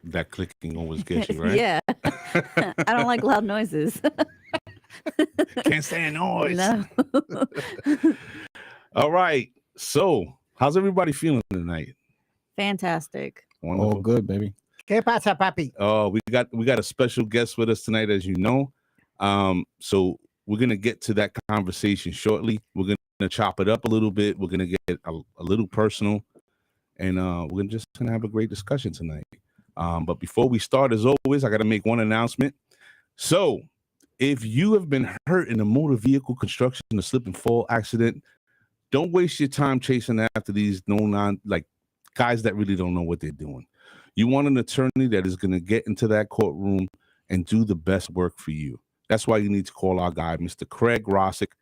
That clicking always gets you, right? Yeah. I don't like loud noises. Can't stand noise. No. All right. So, how's everybody feeling tonight? Fantastic. Wonderful. All good, baby. ¿Qué pasa, papi? Oh, we got a special guest with us tonight, as you know. So we're gonna get to that conversation shortly. We're gonna chop it up a little bit. We're gonna get a little personal, and we're just gonna have a great discussion tonight. But before we start, as always, I gotta make one announcement. So, if you have been hurt in a motor vehicle construction, a slip and fall accident, don't waste your time chasing after these guys that really don't know what they're doing. You want an attorney that is going to get into that courtroom and do the best work for you. That's why you need to call our guy, Mr. Craig Rossick,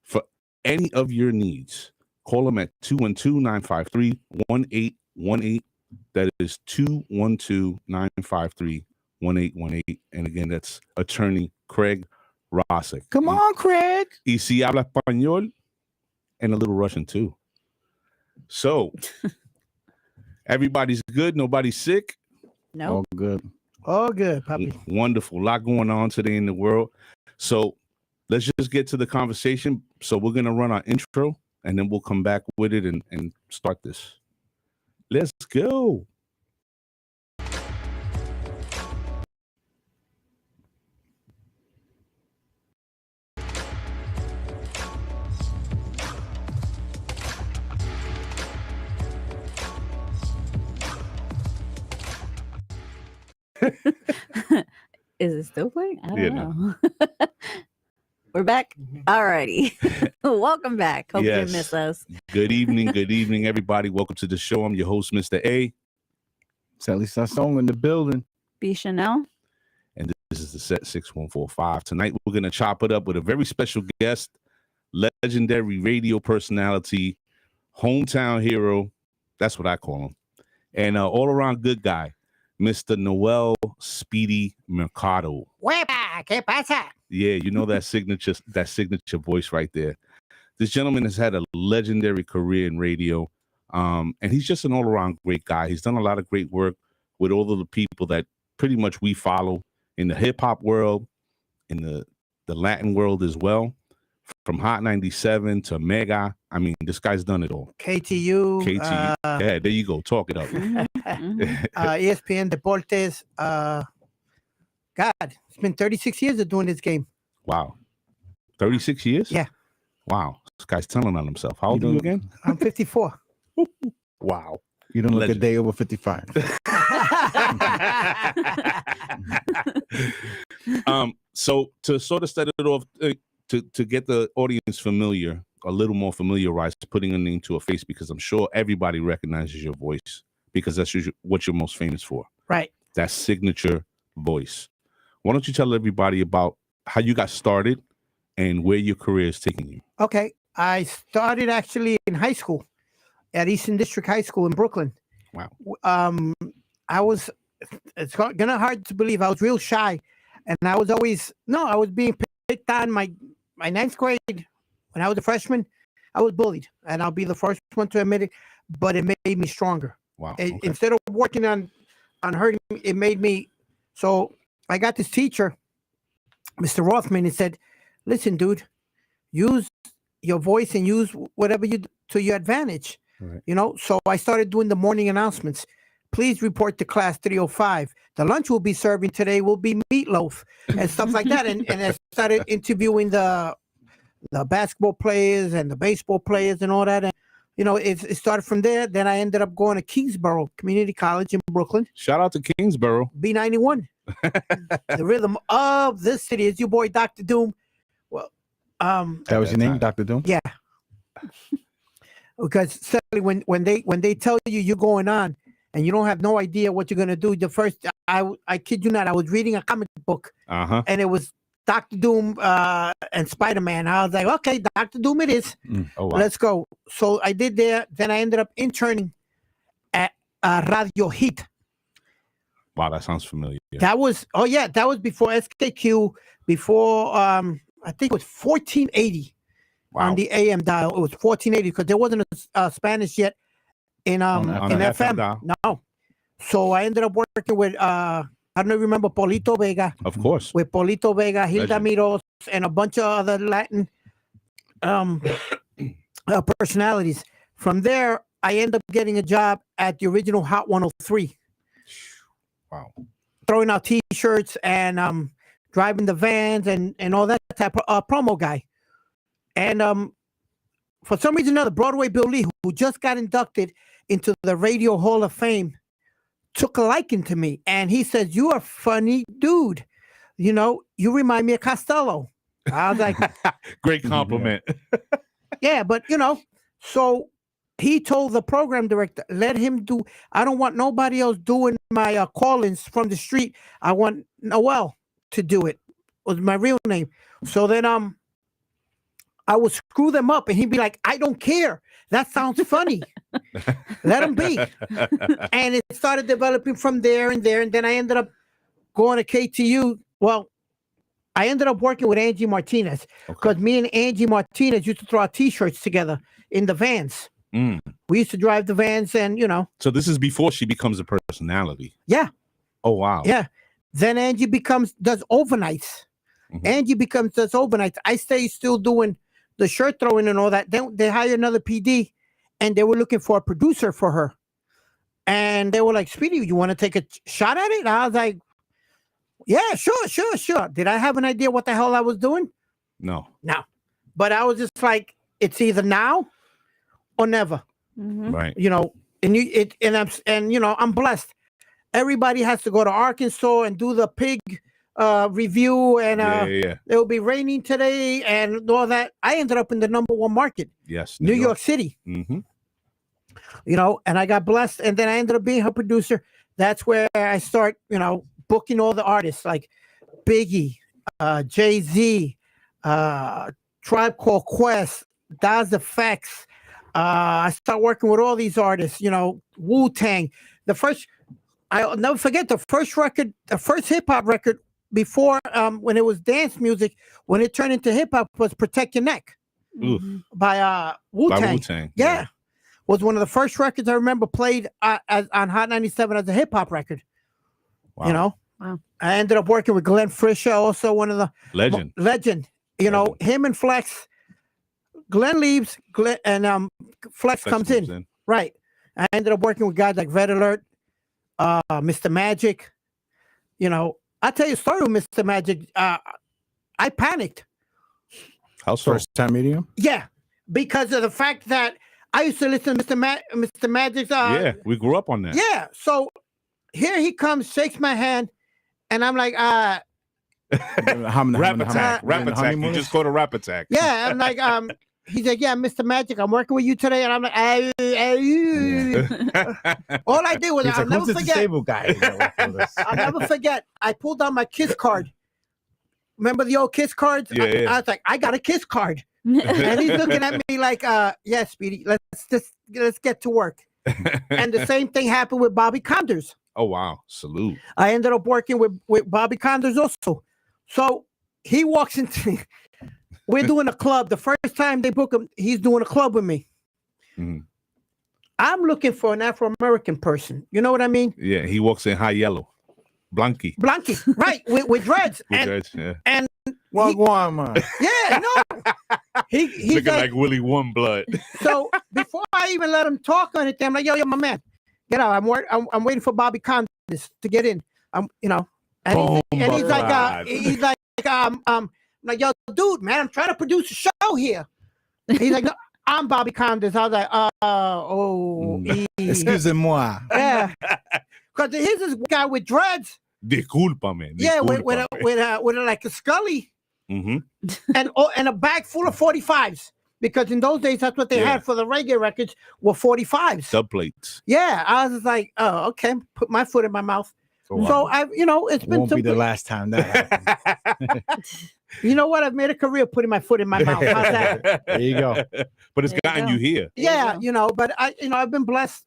for any of your needs. Call him at 212-953-1818. That is 212-953-1818. And again, that's attorney Craig Rossick. Come on, Craig. Y si habla español, and a little Russian too. So, everybody's good. Nobody's sick. No. All good. All good, papi. Wonderful. A lot going on today in the world. So let's just get to the conversation. So we're going to run our intro, and then we'll come back with it and start this. Let's go. Is it still playing? I don't Yeah, know. We're back. All righty. Welcome back. Hope you Yes. didn't miss us. Good evening, everybody. Welcome to the show. I'm your host, Mr. A, Celi Sazon in the building. B. Chanel. and this is the set 6145. Tonight, we're going to chop it up with a very special guest, legendary radio personality, hometown hero. That's what I call him. And all-around good guy, Mr. Noel Speedy Mercado. Huepa, ¿qué pasa? Yeah, you know that signature voice right there. This gentleman has had a legendary career in radio, and he's just an all-around great guy. He's done a lot of great work with all of the people that pretty much we follow in the hip-hop world, in the Latin world as well, from Hot 97 to Mega. I mean, this guy's done it all. KTU. KTU. Yeah, there you go. Talk it up. ESPN Deportes. God, it's been 36 years of doing this game. Wow. 36 years? Yeah. Wow. This guy's telling on himself. How old are you again? I'm 54. Wow. You don't look Legend. a day over 55. So to sort of set it off, to get the audience familiar, a little more familiarized, putting a name to a face, because I'm sure everybody recognizes your voice, because that's what you're most famous for. Right. That signature voice. Why don't you tell everybody about how you got started and where your career is taking you? Okay. I started actually in high school at Eastern District High School in Brooklyn. Wow. It's gonna hard to believe. I was real shy, and I was being picked on my ninth grade. When I was a freshman, I was bullied, and I'll be the first one to admit it, but it made me stronger. Wow. Instead of working on hurting me, it made me. So I got this teacher, Mr. Rothman, and said, listen, dude, use your voice and use whatever you to your advantage. Right. You know, so I started doing the morning announcements. Please report to class 305. The lunch we'll be serving today will be meatloaf and stuff like that. And I started interviewing the basketball players and the baseball players and all that. And, you know, it started from there. Then I ended up going to Kingsborough Community College in Brooklyn. Shout out to Kingsborough. B91. The rhythm of this city is your boy, Dr. Doom. Well, That was your name, Dr. Doom? yeah. Because Sally, when they tell you you're going on and you don't have no idea what you're gonna do, the first I kid you not, I was reading a comic book and it was Dr. Doom and Spider-Man. I was like, okay, Dr. Doom it is. Oh, wow. Let's go. So I did there. Then I ended up interning at Radio Heat. Wow, that sounds familiar. That was before SKQ, before I think it was 1480 on the AM dial. It was 1480 because there wasn't a Spanish yet in on FM. FM dial. No, So I ended up working with I don't know if you remember Polito Vega. Of course. With Polito Vega, Hilda Legend. Miros, and a bunch of other Latin personalities. From there, I end up getting a job at the original Hot 103. Wow. Throwing out T-shirts and driving the vans and all that type of promo guy. And for some reason or another, Broadway Bill Lee, who just got inducted into the Radio Hall of Fame, took a liking to me. And he says, "You're a funny dude. You know, you remind me of Costello." I was like, great compliment. yeah, but so he told the program director, let him do, I don't want nobody else doing my call-ins from the street. I want Noel to do it, was my real name. So then I would screw them up and he'd be like, "I don't care. That sounds funny. Let him be." And it started developing from there. And then I ended up going to KTU. Well, I ended up working with Angie Martinez because me and Angie Martinez used to throw out T-shirts together in the vans. Mm. We used to drive the vans and, So this is before she becomes a personality. Yeah. Oh, wow. Yeah. Then Angie does overnights. Mhm. Angie does overnights. I stay still doing the shirt throwing and all that. Then they hire another PD and they were looking for a producer for her. And they were like, "Speedy, you want to take a shot at it?" And I was like, "Yeah, sure. Did I have an idea what the hell I was doing? No. No. But I was just like, it's either now or never. Mhm. Right. I'm blessed. Everybody has to go to Arkansas and do the pig review, and Yeah. it will be raining today and all that. I ended up in the #1 market, Yes. New York City. Mm-hmm. And I got blessed, and then I ended up being her producer. That's where I start, booking all the artists like Biggie, Jay-Z, Tribe Called Quest, Das Effects. I start working with all these artists, Wu-Tang. I'll never forget the first hip hop record before when it was dance music, when it turned into hip hop, was Protect Your Neck Oof. by Wu-Tang. By Wu-Tang. Yeah. Was one of the first records I remember played on Hot 97 as a hip hop record. Wow. Wow. I ended up working with Glenn Fisher, also one of the Legend. legend. Him and Flex. Glenn leaves, and Flex comes in. Right. I ended up working with guys like Red Alert, Mr. Magic. I'll tell you a story with Mr. Magic. I panicked. How so? First time meeting him? Yeah, because of the fact that I used to listen to Mr. Magic's. Yeah, we grew up on that. Yeah, so here he comes, shakes my hand, and I'm like, Rap attack. Rap attack. You just called a rap attack. yeah, I'm like, he's like, "Yeah, Mr. Magic, I'm working with you today," and I'm like, all I did was, He's I'll like, never "Who's the forget. disabled guy?" I'll never forget. I pulled out my KISS card. Remember the old KISS cards? Yeah. I was like, "I got a KISS card," and he's looking at me like, "Yeah, Speedy, let's get to work." And the same thing happened with Bobby Condors. Oh, wow. Salute. I ended up working with Bobby Condors also. So he walks into, we're doing a club. The first time they book him, he's doing a club with me. Mhm. I'm looking for an Afro-American person. You know what I mean? Yeah, he walks in high yellow. Blanky. Right, with dreads. With and, dreads, yeah. and Well, go on, man. yeah, no. He's Looking like Willie One Blood. So before I even let him talk or anything, I'm like, yo, my man, get out. I'm waiting for Bobby Condors to get in. And he's like, I'm like, yo, dude, man, I'm trying to produce a show here. He's like, "No, I'm Bobby Condors." I was like, Excusez-moi. yeah, because here's this guy with dreads. Discúlpame. Yeah, with like a Scully Mm-hmm. and a bag full of 45s. Because in those days, that's what they had for the reggae records, were 45s. Subplates. Yeah, I was like, oh, okay, put my foot in my mouth. So it's been Won't be the last time that happens. You know what? I've made a career putting my foot in my mouth. How's that? There you go. But it's gotten you here. Yeah, but I've been blessed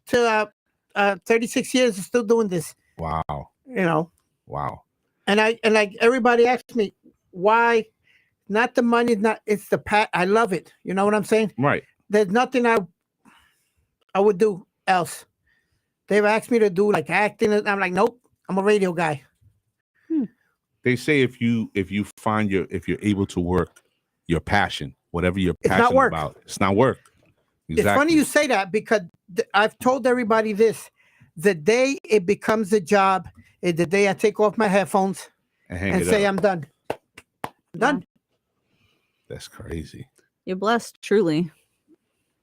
to 36 years of still doing this. Wow. Wow. And like everybody asks me why. Not the money, it's the pat. I love it. You know what I'm saying? Right. There's nothing I would do else. They've asked me to do like acting. And I'm like, nope, I'm a radio guy. They say if you're able to work your passion, whatever you're It's not passionate work. about, it's not work. It's funny you say that because I've told everybody this. The day it becomes a job is the day I take off my headphones and say, I'm done. I'm done. That's crazy. You're blessed, truly.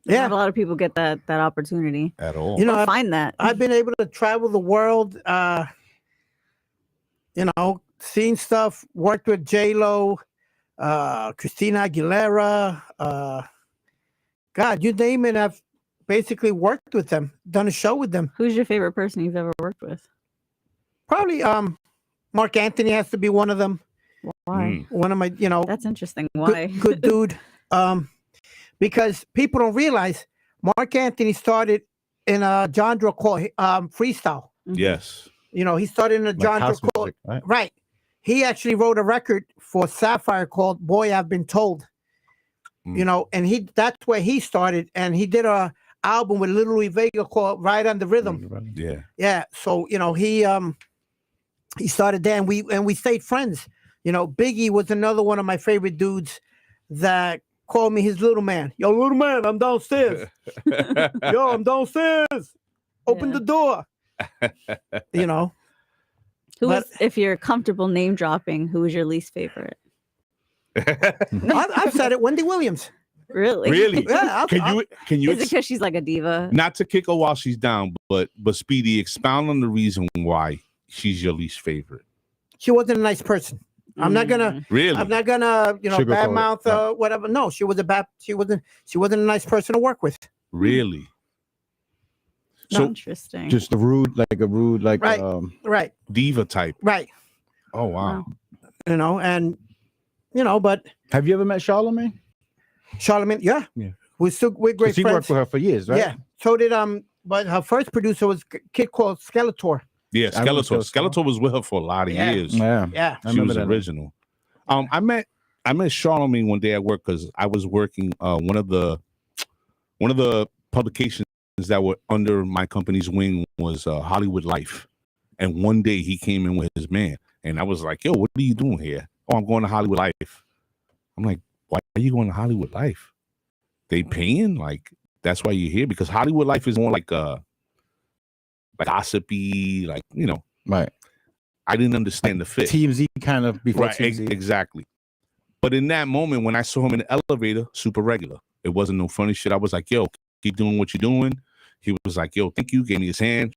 Yeah. Not a lot of people get that opportunity. At all. You know, Or find that. I've been able to travel the world, seen stuff, worked with J-Lo, Christina Aguilera, God, you name it, I've basically worked with them, done a show with them. Who's your favorite person you've ever worked with? Probably Mark Anthony has to be one of them. Why? One of my, That's interesting. Why? good dude. Because people don't realize Mark Anthony started in a genre called freestyle. Yes. He started in a Like genre house called music, right? He actually wrote a record for Sapphire called "Boy I've Been Told." And that's where he started, and he did a album with Little Louis Vega called "Ride on the Rhythm." Yeah. So he started there, and we stayed friends. Biggie was another one of my favorite dudes that called me his little man. Yo, little man, I'm downstairs. Yo, I'm downstairs. Open the door. Who is, if you're comfortable name dropping, who is your least favorite? I've said it. Wendy Williams. Really? Really? Yeah. Can you Is it because she's like a diva? not to kick her while she's down, but Speedy, expound on the reason why she's your least favorite. She wasn't a nice person. I'm not gonna Really? Sugarcoat bad it, mouth whatever. No, she wasn't a nice person to work with. Really? So So interesting. Just a rude, Right. Right. diva type. Right. Oh wow. But have you ever met Charlamagne? Charlamagne, yeah. We're great 'Cause he friends. worked with her for years, right? Yeah. So did but her first producer was a kid called Skeletor. Yeah, I remember Skeletor was with her for a lot of years. Yeah. Yeah. I She was remember that. original. I met Charlamagne one day at work because I was working one of the publications that were under my company's wing was Hollywood Life, and one day he came in with his man, and I was like, "Yo, what are you doing here?" "Oh, I'm going to Hollywood Life." I'm like, "Why are you going to Hollywood Life? They paying? Like that's why you're here?" Because Hollywood Life is more like gossipy, Right. I didn't understand the fit. TMZ kind of before Right, TMZ. exactly. But in that moment, when I saw him in the elevator, super regular. It wasn't no funny shit. I was like, "Yo, keep doing what you're doing." He was like, "Yo, thank you." Gave me his hand,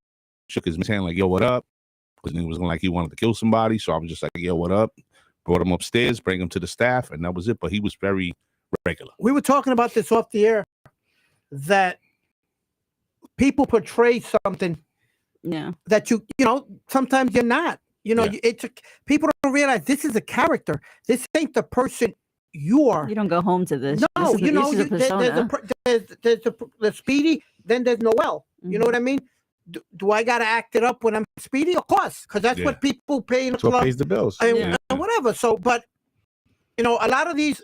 shook his hand like, "Yo, what up?" Because he was going like he wanted to kill somebody. So I was just like, "Yo, what up?" Brought him upstairs, bring him to the staff, and that was it. But he was very regular. We were talking about this off the air, that people portray something Yeah. that sometimes you're not. People don't realize this is a character. This ain't the person you are. You don't go home to this. No, this is a persona. there's the Speedy, then there's Noel. You know what I mean? Do I gotta act it up when I'm Speedy? Of course, because that's what people pay in the That's what club pays the bills. and whatever. So, but a lot of these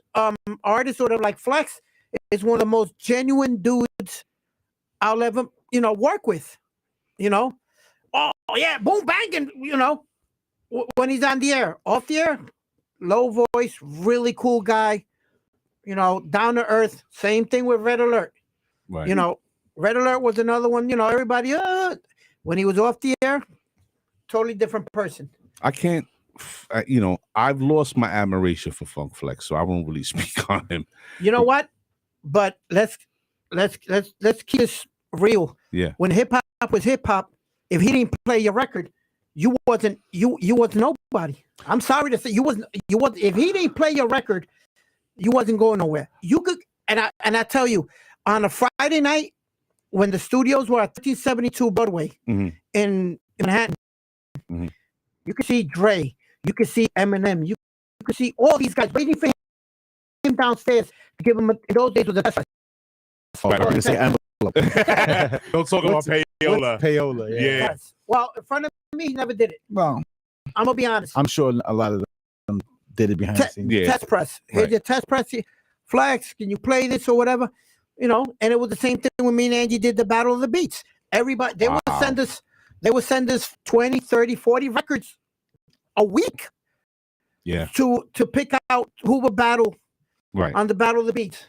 artists, sort of like Flex, is one of the most genuine dudes I'll ever work with. Oh yeah, boom banging. When he's on the air, off the air, low voice, really cool guy. Down to earth. Same thing with Red Alert. Right. Red Alert was another one. Everybody. When he was off the air, totally different person. I can't. I've lost my admiration for Funk Flex, so I won't really speak on him. You know what? But let's keep this real. Yeah. When hip hop was hip hop, if he didn't play your record, you wasn't nobody. I'm sorry to say you wasn't if he didn't play your record, you wasn't going nowhere. You could and I tell you, on a Friday night when the studios were at 1372 Broadway in Manhattan, you could see Dre, you could see Eminem, you could see all these guys waiting for him downstairs to give him in those days was the best. Oh, I'm gonna say envelope. Don't talk about payola. Payola, yeah. Yes. Well, in front of me, he never did it. Well, I'm gonna be honest. I'm sure a lot of them did it behind the scenes. Yeah. Test press. Here's your test press. Flex, can you play this or whatever? And it was the same thing when me and Angie did the Battle of the Beats. Everybody, they would send us 20, 30, 40 records a week. Yeah. To pick out who would battle Right. on the Battle of the Beats.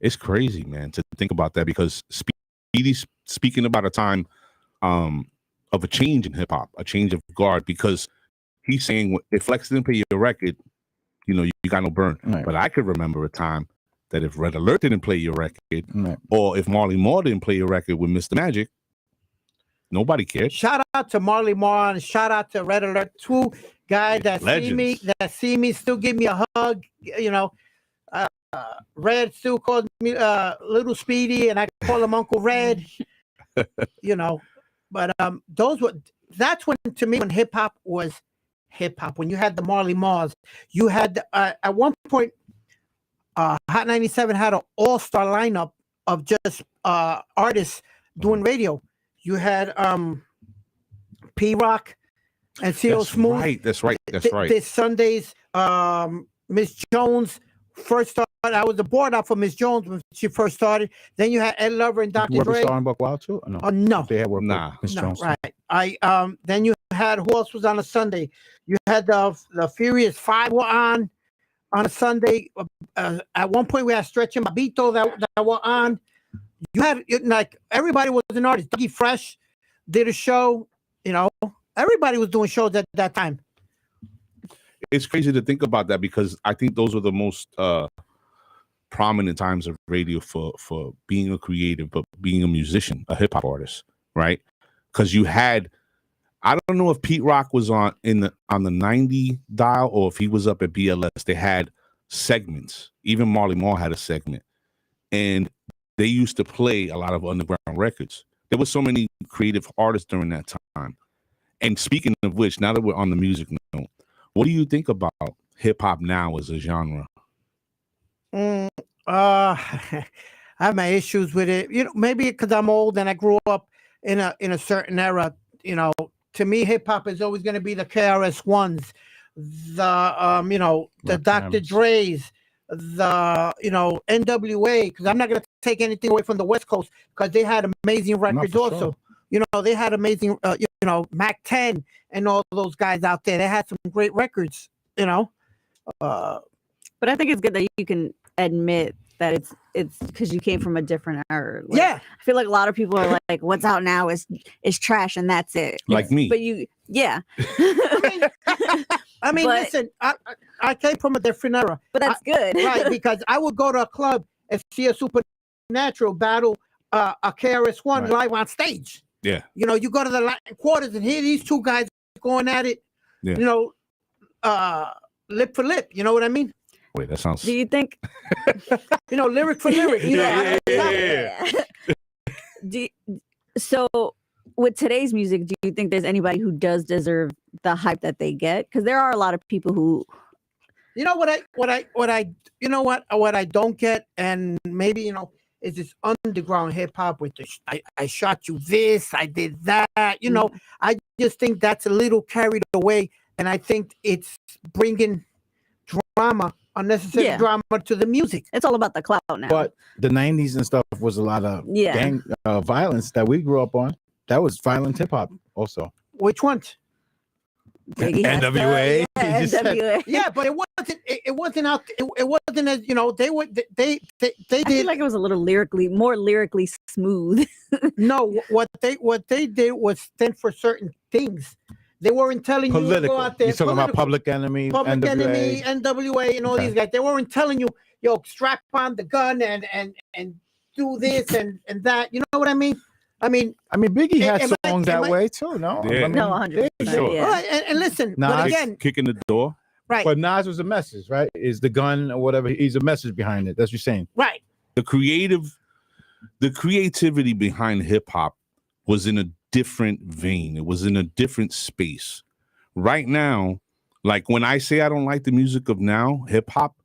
It's crazy, man, to think about that, because Speedy's speaking about a time of a change in hip hop, a change of guard, because he's saying if Flex didn't play your record, you got no burn. Right. But I could remember a time that if Red Alert didn't play your record, Right. or if Marley Marl didn't play your record with Mr. Magic, nobody cared. Shout out to Marley Marl and shout out to Red Alert, two guys that see me, still give me a hug. Red still calls me Little Speedy, and I call him Uncle Red. But that's when, to me, when hip hop was hip hop. When you had the Marley Marls, you had at one point, Hot 97 had an all-star lineup of just artists doing radio. You had P Rock and CeeLo Smooth. That's right. This Sunday's Miss Jones first started. I was the board out for Miss Jones when she first started. Then you had Ed Lover and Dr. Dre. Star and Buck Wild too? Or no. Oh no. They had work Nah. with Miss No, Jones. right. Then you had, who else was on a Sunday? You had the Furious Five were on a Sunday. At one point we had Stretch and Babito that were on. You had like everybody was an artist. Dougie Fresh did a show. Everybody was doing shows at that time. It's crazy to think about that, because I think those are the most prominent times of radio for being a creative, but being a musician, a hip hop artist, right? Because you had, I don't know if Pete Rock was on the 90 dial or if he was up at BLS. They had segments. Even Marley Marl had a segment, and they used to play a lot of underground records. There were so many creative artists during that time. And speaking of which, now that we're on the music note, what do you think about hip hop now as a genre? I have my issues with it. Maybe because I'm old and I grew up in a certain era. To me, hip hop is always going to be the KRS Ones, the Dr. Dre's, the NWA. Because I'm not going to take anything away from the West Coast, because they had amazing records also. Sure. They had amazing, Mac 10 and all those guys out there. They had some great records, But I think it's good that you can admit that it's because you came from a different era. Yeah. I feel like a lot of people are like, what's out now is trash and that's it. Like me. But listen, I came from a different era. But that's good. Right, because I would go to a club and see a Supernatural battle a KRS-One live on stage. Yeah. You go to the Latin quarters and hear these two guys going at it, lip for lip. You know what I mean? Wait, that sounds... Do you think... lyric for lyric. So with today's music, do you think there's anybody who does deserve the hype that they get? Because there are a lot of people who... What I don't get, and maybe, is this underground hip hop with I shot you this, I did that. I just think that's a little carried away, and I think it's bringing unnecessary drama to the music. It's all about the clout now. But the 90s and stuff was a lot of gang violence that we grew up on. That was violent hip hop also. Which ones? NWA. NWA. Yeah, but it wasn't out. It wasn't as they I feel like it was a little more lyrically smooth. No, what they did was stand for certain things. They weren't telling you to go out there. You're talking about Public Enemy, NWA, and all these guys. They weren't telling you, strap on the gun and do this and that. You know what I mean? I mean, Biggie had songs that way too. No, Yeah. No, 100%. Sure. Yeah. Right, and listen, Nas but again, kicking the door. right, But Nas was a message, right? Is the gun or whatever? He's a message behind it. That's what you're saying. right. The creativity behind hip hop was in a different vein. It was in a different space. Right now, like when I say I don't like the music of now, hip hop,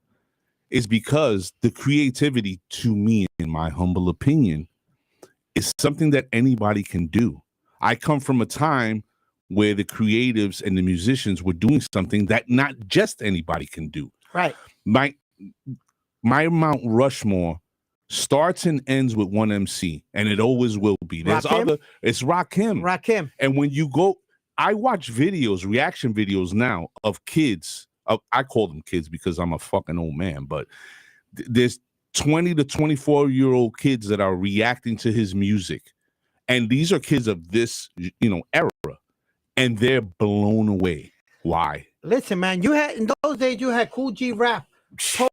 is because the creativity, to me, in my humble opinion, is something that anybody can do. I come from a time where the creatives and the musicians were doing something that not just anybody can do. Right. My Mount Rushmore starts and ends with one MC, and it always will be. There's Rakim? other. It's Rakim. Rakim. And when you go, I watch videos, reaction videos now of kids. I call them kids because I'm a fucking old man, but there's 20 to 24-year-old kids that are reacting to his music. And these are kids of this, era. And they're blown away. Why? Listen, man, in those days, you had Cool G Rap,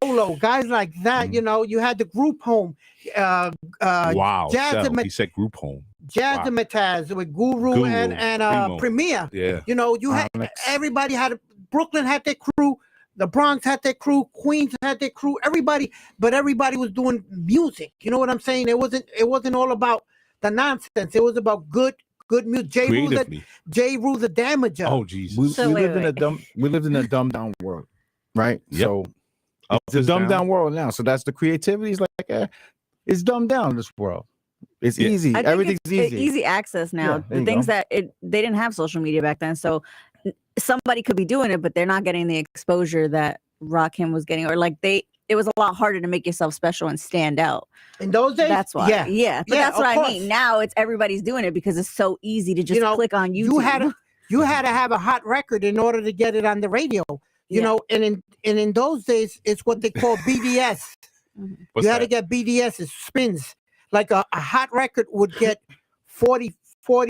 Polo, guys like that. You had the group home. Wow. Jazz He said group home. Jazzmatazz with Guru and Premier. Yeah. You had everybody Brooklyn had their crew, the Bronx had their crew, Queens had their crew, everybody was doing music. You know what I'm saying? It wasn't all about the nonsense. It was about good music. J. Rule the Damager. Oh Jesus. We lived in a dumbed down world, right? Yep. So it's a dumbed down world now. So that's the creativity is like it's dumbed down this world. It's easy. Everything's easy. Easy access now. Yeah, the things that they didn't have social media back then. So somebody could be doing it, but they're not getting the exposure that Rakim was getting, or like it was a lot harder to make yourself special and stand out. In those days, that's why. Yeah. But that's what I mean. Now everybody's doing it because it's so easy to just click on YouTube. You had to have a hot record in order to get it on the radio. You know, and in those days, it's what they call BDS. You had to get BDS, spins. Like a hot record would get 40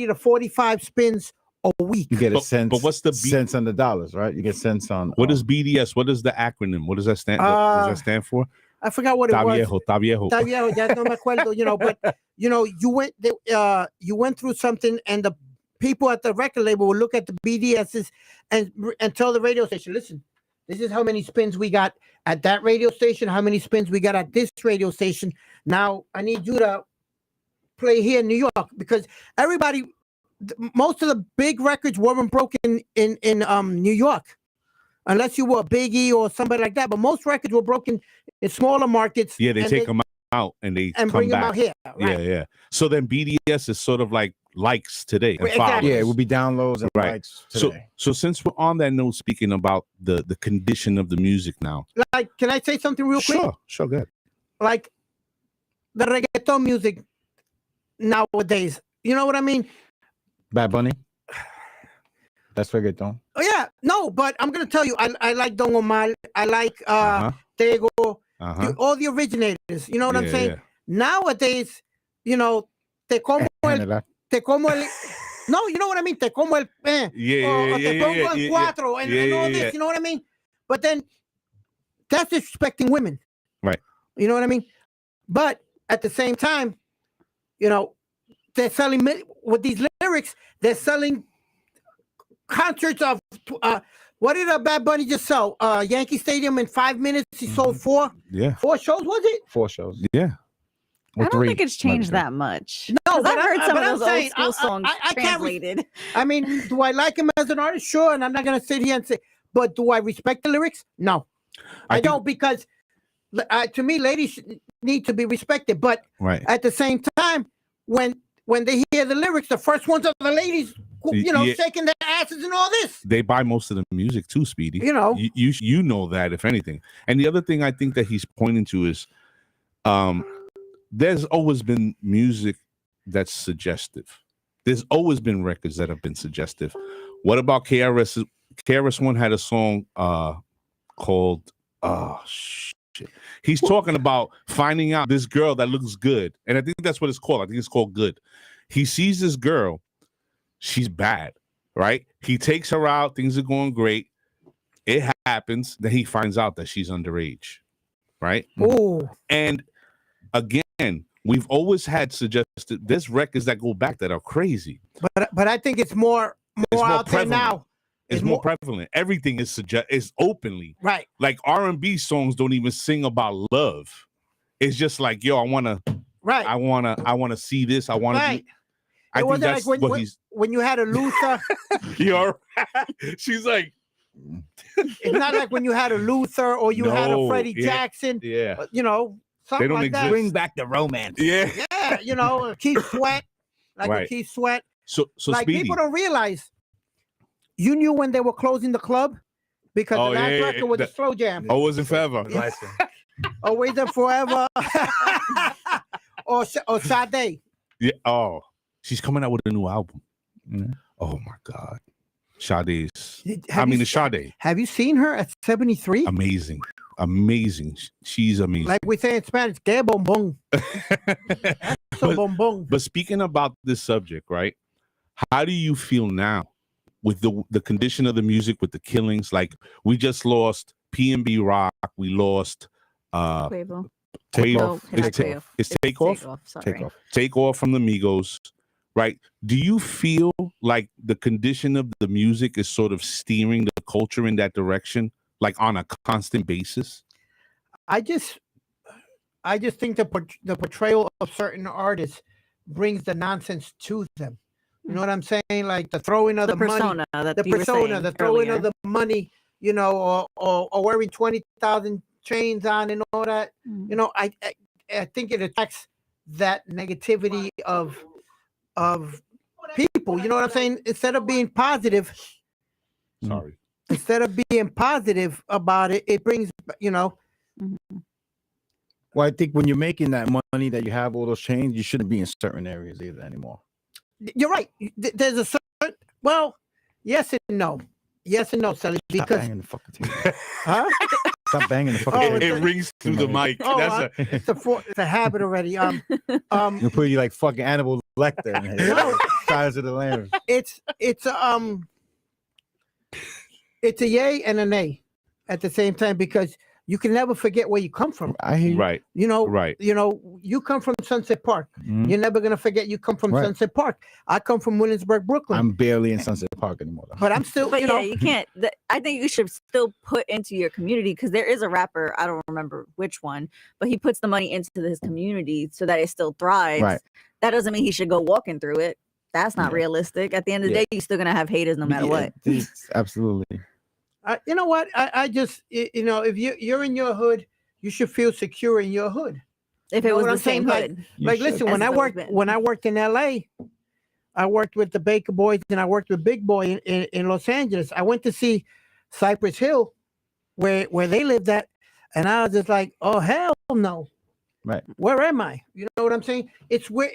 to 45 spins a week. You get a cent. But what's the cents on the dollars, right? You get cents on. What is BDS? What is the acronym? What does that stand? What does that stand for? I forgot what it was. Está viejo. Está viejo. Ya no me acuerdo. But you went through something, and the people at the record label would look at the BDSs and tell the radio station, listen, this is how many spins we got at that radio station, how many spins we got at this radio station. Now I need you to play here in New York, because most of the big records weren't broken in New York, unless you were a Biggie or somebody like that. But most records were broken in smaller markets. Yeah, they take them out and bring them out here. Right? Yeah. So then BDS is sort of like likes today. Exactly. Yeah, it would be downloads and likes today. So since we're on that note, speaking about the condition of the music now. Like, can I say something real quick? Sure, go ahead. Like the reggaeton music nowadays. You know what I mean? Bad Bunny. That's reggaeton. Oh yeah, no, but I'm gonna tell you, I like Don Omar, I like Tego, all the originators. You know what I'm saying? Yeah. Nowadays, te como el. No, you know what I mean? Te como el te pongo en cuatro and all this. You know what I mean? But then that's disrespecting women, right? You know what I mean? But at the same time, they're selling with these lyrics. They're selling concerts of what did Bad Bunny just sell? Yankee Stadium in 5 minutes. He sold 4 shows. Was it 4 shows? Yeah. I don't think it's changed that much. No, but I've heard some of those old school songs translated. I mean, do I like him as an artist? Sure, and I'm not gonna sit here and say, but do I respect the lyrics? No, I don't, because to me, ladies need to be respected. But at the same time, when they hear the lyrics, the first ones are the ladies, shaking their asses and all this. They buy most of the music too, Speedy. You know that, if anything. And the other thing I think that he's pointing to is, there's always been music that's suggestive. There's always been records that have been suggestive. What about KRS? KRS-One had a song called shit. He's talking about finding out this girl that looks good. And I think that's what it's called. I think it's called Good. He sees this girl. She's bad, right? He takes her out. Things are going great. It happens. Then he finds out that she's underage, right? Oh. And again, we've always had suggested there's records that go back that are crazy. But I think it's more out there now. It's more prevalent. Everything is openly. Right. Like R&B songs don't even sing about love. It's just like, yo, I wanna see this. I wanna right. I think that's like when you had a Luther. You're she's like, it's not like when you had a Luther or you had a Freddie Jackson. Yeah. Something they don't like exist. that. Bring back the romance. Yeah. Yeah, Keith Sweat. Like Keith Sweat. So like Speedy. People don't realize you knew when they were closing the club because the last record was a slow jam. Oh, it wasn't forever. Yeah. Always and forever. or Sade. Yeah. Oh, she's coming out with a new album. Yeah. Oh my God. Sade's. Have you the Sade. Have you seen her at 73? Amazing. Amazing. She's amazing. Like we say in Spanish, que bombón. So bombón. But speaking about this subject, right? How do you feel now with the condition of the music, with the killings? Like we just lost P&B Rock. We lost Quavo. Quavo. No, not Quavo. It's Takeoff. Sorry. Takeoff from the Migos, right? Do you feel like the condition of the music is sort of steering the culture in that direction, like on a constant basis? I just think the portrayal of certain artists brings the nonsense to them. You know what I'm saying? Like the throwing of the persona money, that you were saying the throwing earlier. of the money, you know, or wearing 20,000 chains on and all that. You know, I think it attacks that negativity of people. You know what I'm saying? Instead of being positive, Sorry. instead of being positive about it, it brings, you know. Well, I think when you're making that money that you have all those chains, you shouldn't be in certain areas either anymore. You're right. There's a certain, well, yes and no. Yes and no, Celi, Stop because banging the fucking table. huh? Stop banging the fucking Oh, table. It rings through the mic. Oh, That's it's a habit already. You put you like fucking Hannibal Lecter in here. No. Size of the land. It's a yay and a nay at the same time, because you can never forget where you come from. I hear you. right. You know, Right. you know, you come from Sunset Park. Mhm. You're never gonna forget you come from Right. Sunset Park. I come from Williamsburg, Brooklyn. I'm barely in Sunset Park anymore. Though. but I'm still, But you yeah, know, you can't. I think you should still put into your community, because there is a rapper, I don't remember which one, but he puts the money into his community so that it still thrives. Right. That doesn't mean he should go walking through it. That's not Yeah. realistic. At the end of the Yeah. day, you're still gonna have haters no matter what. It's absolutely. you know what? I just, you know, if you're in your hood, you should feel secure in your hood. If You it know was what the I'm saying? same Like- hood. You Like, should. listen, when As I it's always been. worked in LA, I worked with the Baker Boys and I worked with Big Boy in Los Angeles. I went to see Cypress Hill, where they lived at, and I was just like, oh hell no. Right. Where am I? You know what I'm saying? It's where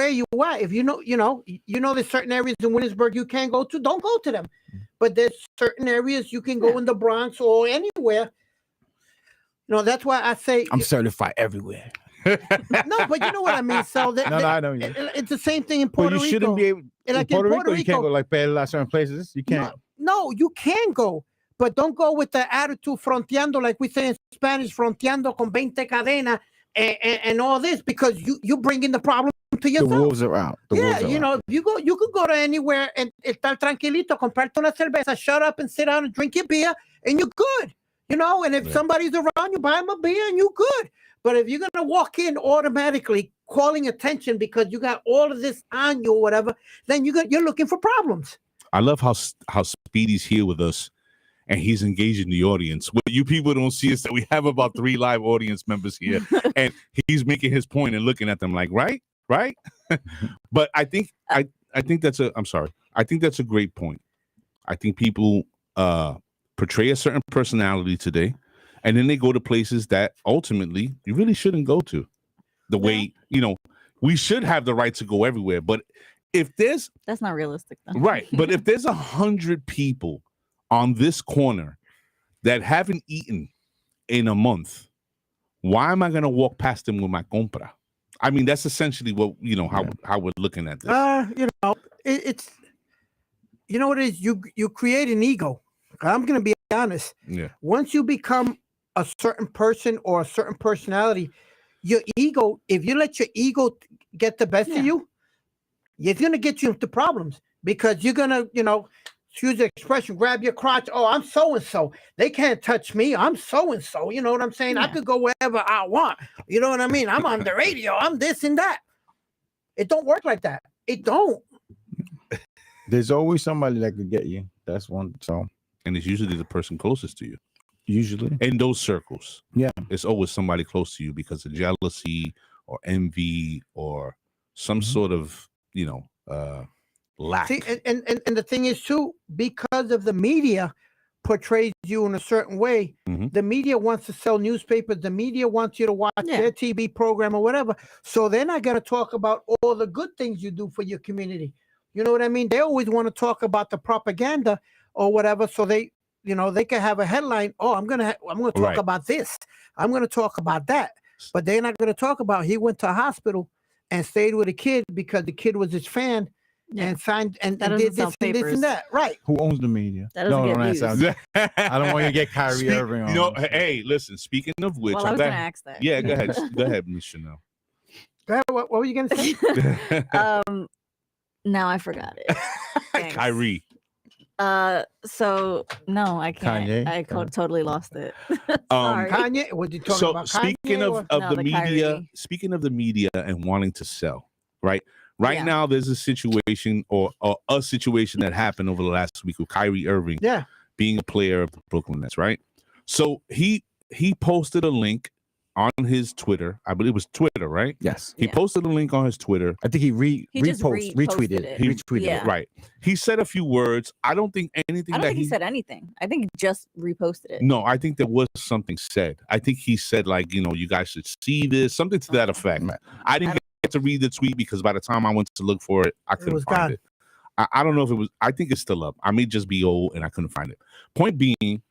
you are. If you know there's certain areas in Williamsburg you can't go to, don't go to them. But there's certain areas you can go in the Bronx or anywhere. You know, that's why I say I'm certified everywhere. no, but you know what I mean. So No, I know you. it's the same thing in But Puerto you Rico. shouldn't be able. Like in in Puerto Puerto Rico, you can't Rico- go like Pedala certain places. You can't. No, you can go, but don't go with the attitude fronteando, like we say in Spanish, fronteando con 20 cadenas and all this, because you bringing the problem to The yourself. wolves are out. The Yeah, wolves are you out. know, you could go to anywhere and estar tranquilito, comprarte una cerveza, shut up and sit down and drink your beer, and you're good. You know, and if Yeah. somebody's around, you buy them a beer and you're good. But if you're gonna walk in automatically calling attention because you got all of this on you or whatever, then you're looking for problems. I love how Speedy's here with us, and he's engaging the audience. What you people don't see is that we have about 3 live audience members here, and he's making his point and looking at them like, right. But I think that's I'm sorry. I think that's a great point. I think people portray a certain personality today, and then they go to places that ultimately you really shouldn't go to. The way, you know, we should have the right to go everywhere, but if there's That's not realistic, though. right, but if there's 100 people on this corner that haven't eaten in a month, why am I going to walk past them with my compra? I mean, that's essentially what, you know, how we're looking at this. You know, it's you know what it is. You create an ego. I'm gonna be honest. Yeah. Once you become a certain person or a certain personality, your ego, if you let your ego get the best of you, it's gonna get you into problems, because you're gonna, you know, excuse the expression, grab your crotch. Oh, I'm so and so. They can't touch me. I'm so and so. You know what I'm saying? I Yeah. could go wherever I want. You know what I mean? I'm on the radio. I'm this and that. It don't work like that. It don't. There's always somebody that could get you. That's one. So And it's usually the person closest to you. usually, In those circles. Yeah. It's always somebody close to you because of jealousy or envy or some sort of, you know, lack. See, and the thing is too, because of the media, portrays you in a certain way. Mhm. The media wants to sell newspapers. The media wants you to watch their TV program or whatever. So they're not going to talk about all the good things you do for your community. You know what I mean? They always want to talk about the propaganda or whatever. So they, they can have a headline. Oh, I'm gonna talk about this. I'm gonna talk about that. But they're not gonna talk about he went to a hospital and stayed with a kid because the kid was his fan. And signed and did this and this and that. Right. Who owns the media? That doesn't get views. I don't want you to get Kyrie Irving on. Hey, listen, speaking of which, well, I was going to ask that. Yeah, go ahead. Go ahead, Miss Chanel. Go ahead. What were you going to say? Now I forgot it. Kyrie. So no, I can't. Kanye? I totally lost it. Sorry. Kanye? What you talking about? Speaking Kanye of the media, Kyrie. speaking of the media and wanting to sell, right? Right now, there's a situation or a situation that happened over the last week with Kyrie Irving being a player of the Brooklyn Nets, right? So he posted a link on his Twitter. I believe it was Twitter, right? Yes. He posted a link on his Twitter. I think he retweeted it. He retweeted it. Right. He said a few words. I don't think anything. I don't think he said anything. I think he just reposted it. No, I think there was something said. I think he said like, you guys should see this, something to that effect. I didn't get to read the tweet because by the time I went to look for it, I couldn't find it. I don't know if it was. I think it's still up. I may just be old and I couldn't find it. Point being,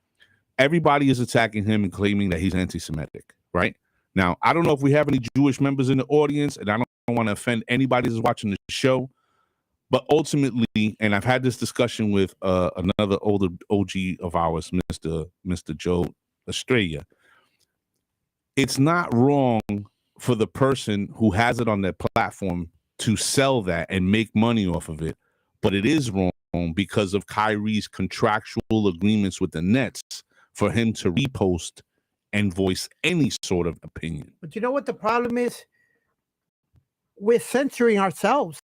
everybody is attacking him and claiming that he's anti-Semitic. Right now, I don't know if we have any Jewish members in the audience, and I don't want to offend anybody that's watching the show. But ultimately, and I've had this discussion with another older OG of ours, Mr. Joe Estrella. It's not wrong for the person who has it on their platform to sell that and make money off of it, but it is wrong because of Kyrie's contractual agreements with the Nets for him to repost and voice any sort of opinion. But you know what the problem is? We're censoring ourselves.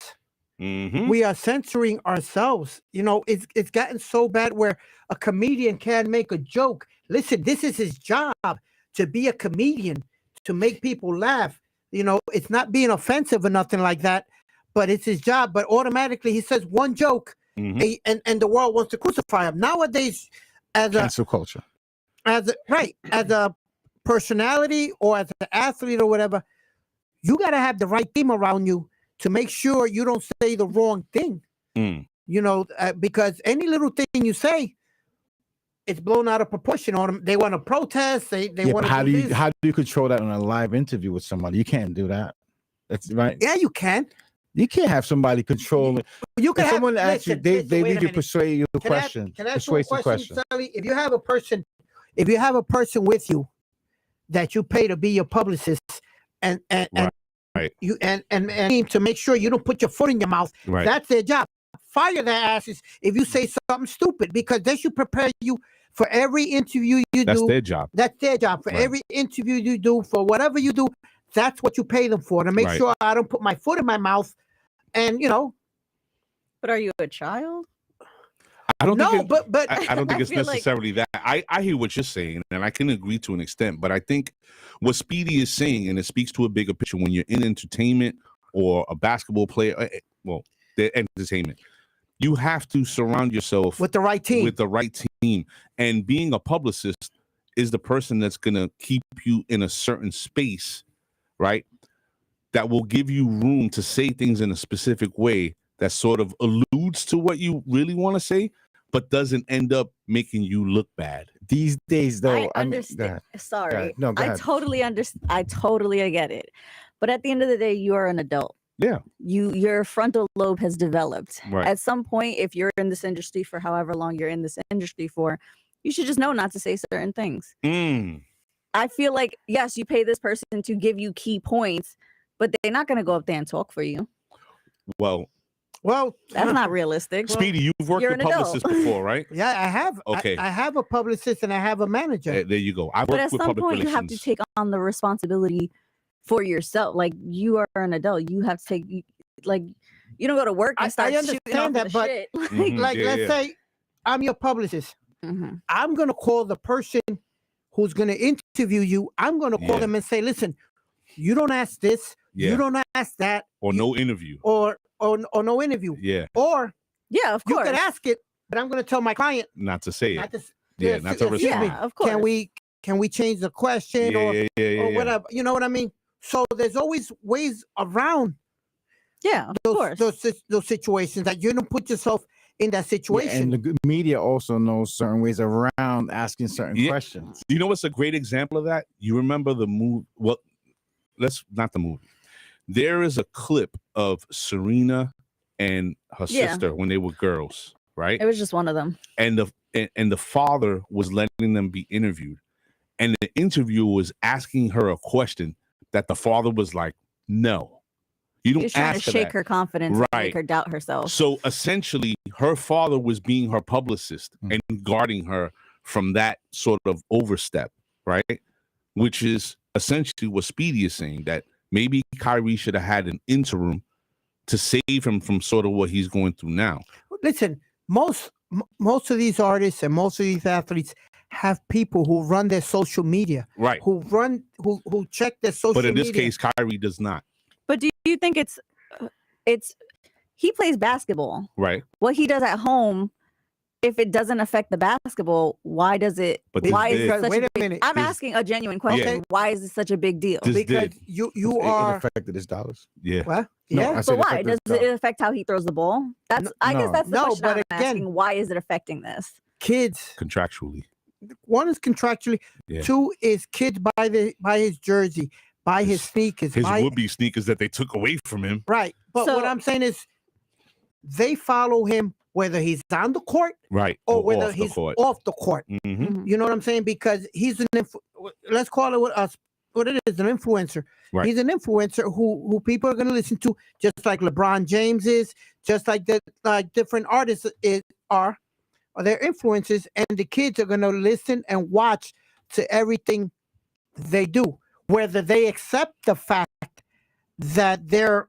Mm-hmm. We are censoring ourselves. It's gotten so bad where a comedian can make a joke. Listen, this is his job, to be a comedian, to make people laugh. It's not being offensive or nothing like that, but it's his job. But automatically he says one joke, and the world wants to crucify him. Nowadays, as cancel culture. As a personality or as an athlete or whatever, you got to have the right team around you to make sure you don't say the wrong thing. Because any little thing you say, it's blown out of proportion on them. They want to protest. They want to. How do you control that on a live interview with somebody? You can't do that. That's right. Yeah, you can. You can't have somebody control it. You can. Someone asks you, they need to persuade you the question. Can I ask you a question, Celi? If you have a person with you that you pay to be your publicist and you and to make sure you don't put your foot in your mouth, that's their job. Fire their asses if you say something stupid, because they should prepare you for every interview you do. That's their job. That's their job. For every interview you do, for whatever you do, that's what you pay them for, to make sure I don't put my foot in my mouth. And But are you a child? I don't think but I don't think it's necessarily that. I hear what you're saying, and I can agree to an extent. But I think what Speedy is saying, and it speaks to a bigger picture, when you're in entertainment or a basketball player, the entertainment, you have to surround yourself with the right team. And being a publicist is the person that's going to keep you in a certain space, right? That will give you room to say things in a specific way that sort of alludes to what you really want to say, but doesn't end up making you look bad. These days, though, I understand. Sorry. No, go ahead. I totally understand. I totally get it. But at the end of the day, you are an adult. Yeah. Your frontal lobe has developed. Right. At some point, if you're in this industry for however long you're in this industry for, you should just know not to say certain things. I feel like, yes, you pay this person to give you key points, but they're not going to go up there and talk for you. Well, that's not realistic. Speedy, you've worked with publicists before, right? Yeah, I have. Okay. I have a publicist and I have a manager. There you go. But at some point, you have to take on the responsibility for yourself. Like, you are an adult. You have to take, like, you don't go to work and start shooting off that, but shit. Let's say I'm your publicist. I'm going to call the person who's going to interview you. I'm going to call them and say, listen, you don't ask this. You don't ask that. Or no interview. Or no interview. Yeah. Or of course. you can ask it, but I'm going to tell my client not to say it. Yeah, not to excuse me, respond. Yeah, of course. Can we change the question or whatever? You know what I mean? So there's always ways around Yeah, of course. those situations that you don't put yourself in that situation. and the media also knows certain ways around asking certain questions. You know what's a great example of that? You remember the movie? Well, not the movie. There is a clip of Serena and her sister when they were girls, right? It was just one of them. And the father was letting them be interviewed, and the interviewer was asking her a question that the father was like, "No, you don't." He was trying to shake her confidence, and make her doubt herself. So essentially, her father was being her publicist and guarding her from that sort of overstep, right? Which is essentially what Speedy is saying, that maybe Kyrie should have had an interim to save him from sort of what he's going through now. Listen, most of these artists and most of these athletes have people who run their social media, right? Who check their social media. But in this case, Kyrie does not. But do you think it's he plays basketball, right? What he does at home, if it doesn't affect the basketball, why does it? But why is it such wait a big, minute. I'm asking a genuine question. Yeah. Why is it such a big deal? Because you It are affected his dollars. Yeah. what? No, Yeah. I said But why? affected Does his it affect how he throws the ball? That's I guess that's the No, question but I'm again- asking. Why is it affecting this? Kids. Contractually. One is contractually. Yeah. Two is kids buy his jersey, buy his sneakers, His buy would-be sneakers that they took away from him. right. But So- what I'm saying is, they follow him whether he's on the court Right. or whether off the he's court. off the court. Mhm. Mhm. You know what I'm saying? Because he's let's call it what it is, an influencer. Right. He's an influencer who people are going to listen to, just like LeBron James is, just like different artists are their influences, and the kids are going to listen and watch to everything they do, whether they accept the fact that they're,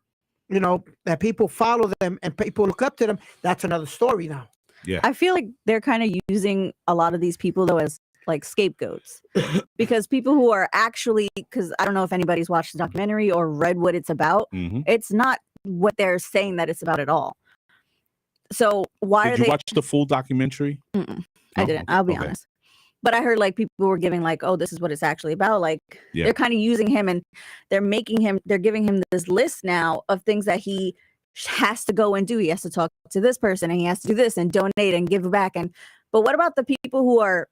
that people follow them and people look up to them. That's another story now. Yeah. I feel like they're kind of using a lot of these people though as like scapegoats because people who are actually, because I don't know if anybody's watched the documentary or read what it's about. Mhm. It's not what they're saying that it's about at all. So why Did are you they? watch the full documentary? Mm-mm, I No? didn't. I'll be Okay. honest. But I heard like people were giving like, oh, this is what it's actually about. Like Yeah. they're kind of using him and they're giving him this list now of things that he has to go and do. He has to talk to this person and he has to do this and donate and give back. But what about the people who are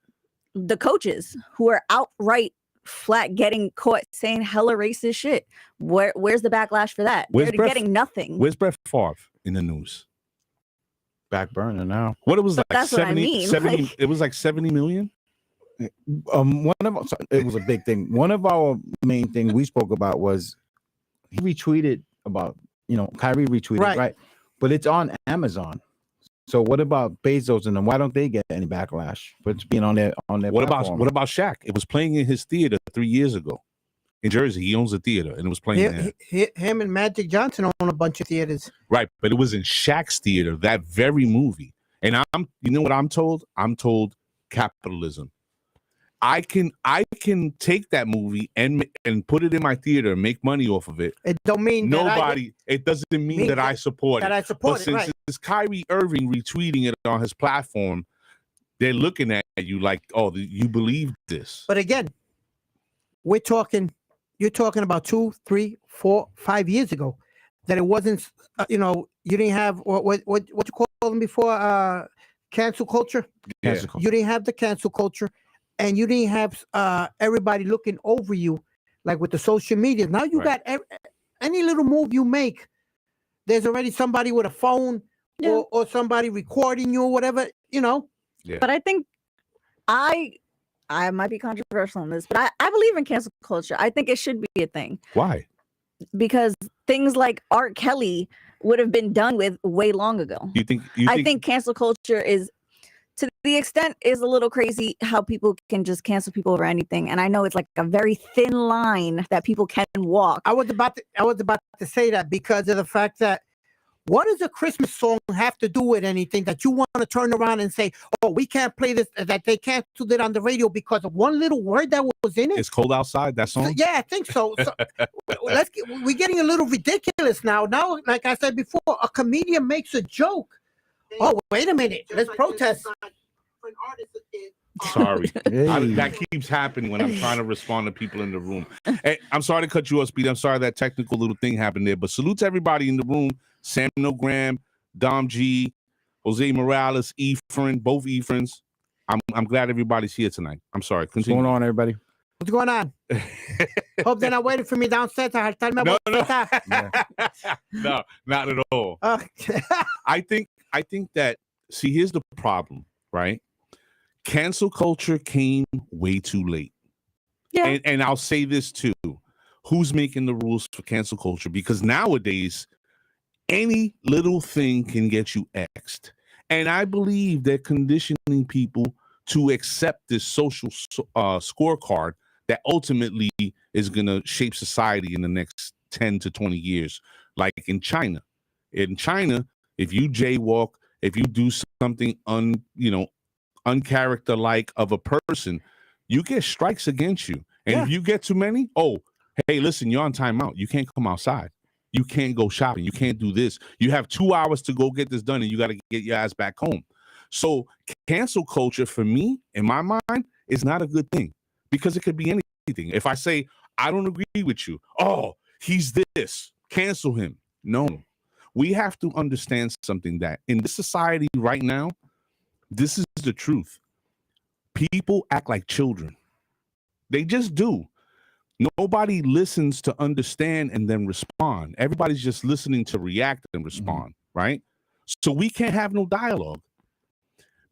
the coaches who are outright flat getting caught saying hella racist shit? Where's the backlash for that? Where's They're Brett- getting nothing. Where's Brett Favre in the news? Back burner now. What it was But like that's what I 70, mean, 70 like- it was like 70 million? It was a big thing. One of our main thing we spoke about was he retweeted about, Kyrie retweeted, right? But it's on Amazon. So what about Bezos and them? Why don't they get any backlash for it being on their What platform? about Shaq? It was playing in his theater 3 years ago in Jersey. He owns a theater and it was playing there. Him and Magic Johnson own a bunch of theaters. Right, but it was in Shaq's theater, that very movie. And you know what I'm told? I'm told capitalism. I can take that movie and put it in my theater and make money off of it. It don't mean It doesn't mean that I support that it. I support But it. since Right. it's Kyrie Irving retweeting it on his platform, they're looking at you like, oh, you believe this. But again, you're talking about 2, 3, 4, 5 years ago that it wasn't, you didn't have what you call them before, cancel culture. Yeah. You didn't have the cancel culture, and you didn't have everybody looking over you like with the social media. Now you got any little move you make, there's already somebody with a phone or somebody recording you or whatever, Yeah. But I think I might be controversial on this, but I believe in cancel culture. I think it should be a thing Why? because things like R. Kelly would have been done with way long ago. I think cancel culture is, to the extent, is a little crazy how people can just cancel people over anything. And I know it's like a very thin line that people can walk. I was about to say that because of the fact that what does a Christmas song have to do with anything that you want to turn around and say, oh, we can't play this, that they canceled it on the radio because of one little word that was in it? It's cold outside, that song? Yeah, I think so. We're getting a little ridiculous now. Now, like I said before, a comedian makes a joke. Oh, wait a minute. Let's protest. Sorry. Hey. That keeps happening when I'm trying to respond to people in the room. Hey, I'm sorry to cut you off, Speed. I'm sorry that technical little thing happened there. But salute to everybody in the room. Samuel Graham, Dom G, Jose Morales, Ephraim, both Ephraims. I'm glad everybody's here tonight. I'm sorry. What's Continue. going on, everybody? What's going on? Hope they're not waiting for me downstairs to hartarme No, bofetada. no, not at all. Okay. I think that, see, here's the problem, right? Cancel culture came way too late. Yeah. And I'll say this too. Who's making the rules for cancel culture? Because nowadays, any little thing can get you X'd. And I believe they're conditioning people to accept this social scorecard that ultimately is going to shape society in the next 10 to 20 years. Like in China. In China, if you jaywalk, if you do something uncharacter-like of a person, you get strikes against you. And if you get too many, hey, listen, you're on timeout. You can't come outside. You can't go shopping. You can't do this. You have 2 hours to go get this done, and you got to get your ass back home. So cancel culture, for me, in my mind, is not a good thing because it could be anything. If I say, I don't agree with you, he's this, cancel him. No. We have to understand something that in this society right now, this is the truth. People act like children. They just do. Nobody listens to understand and then respond. Everybody's just listening to react and respond, right? So we can't have no dialogue.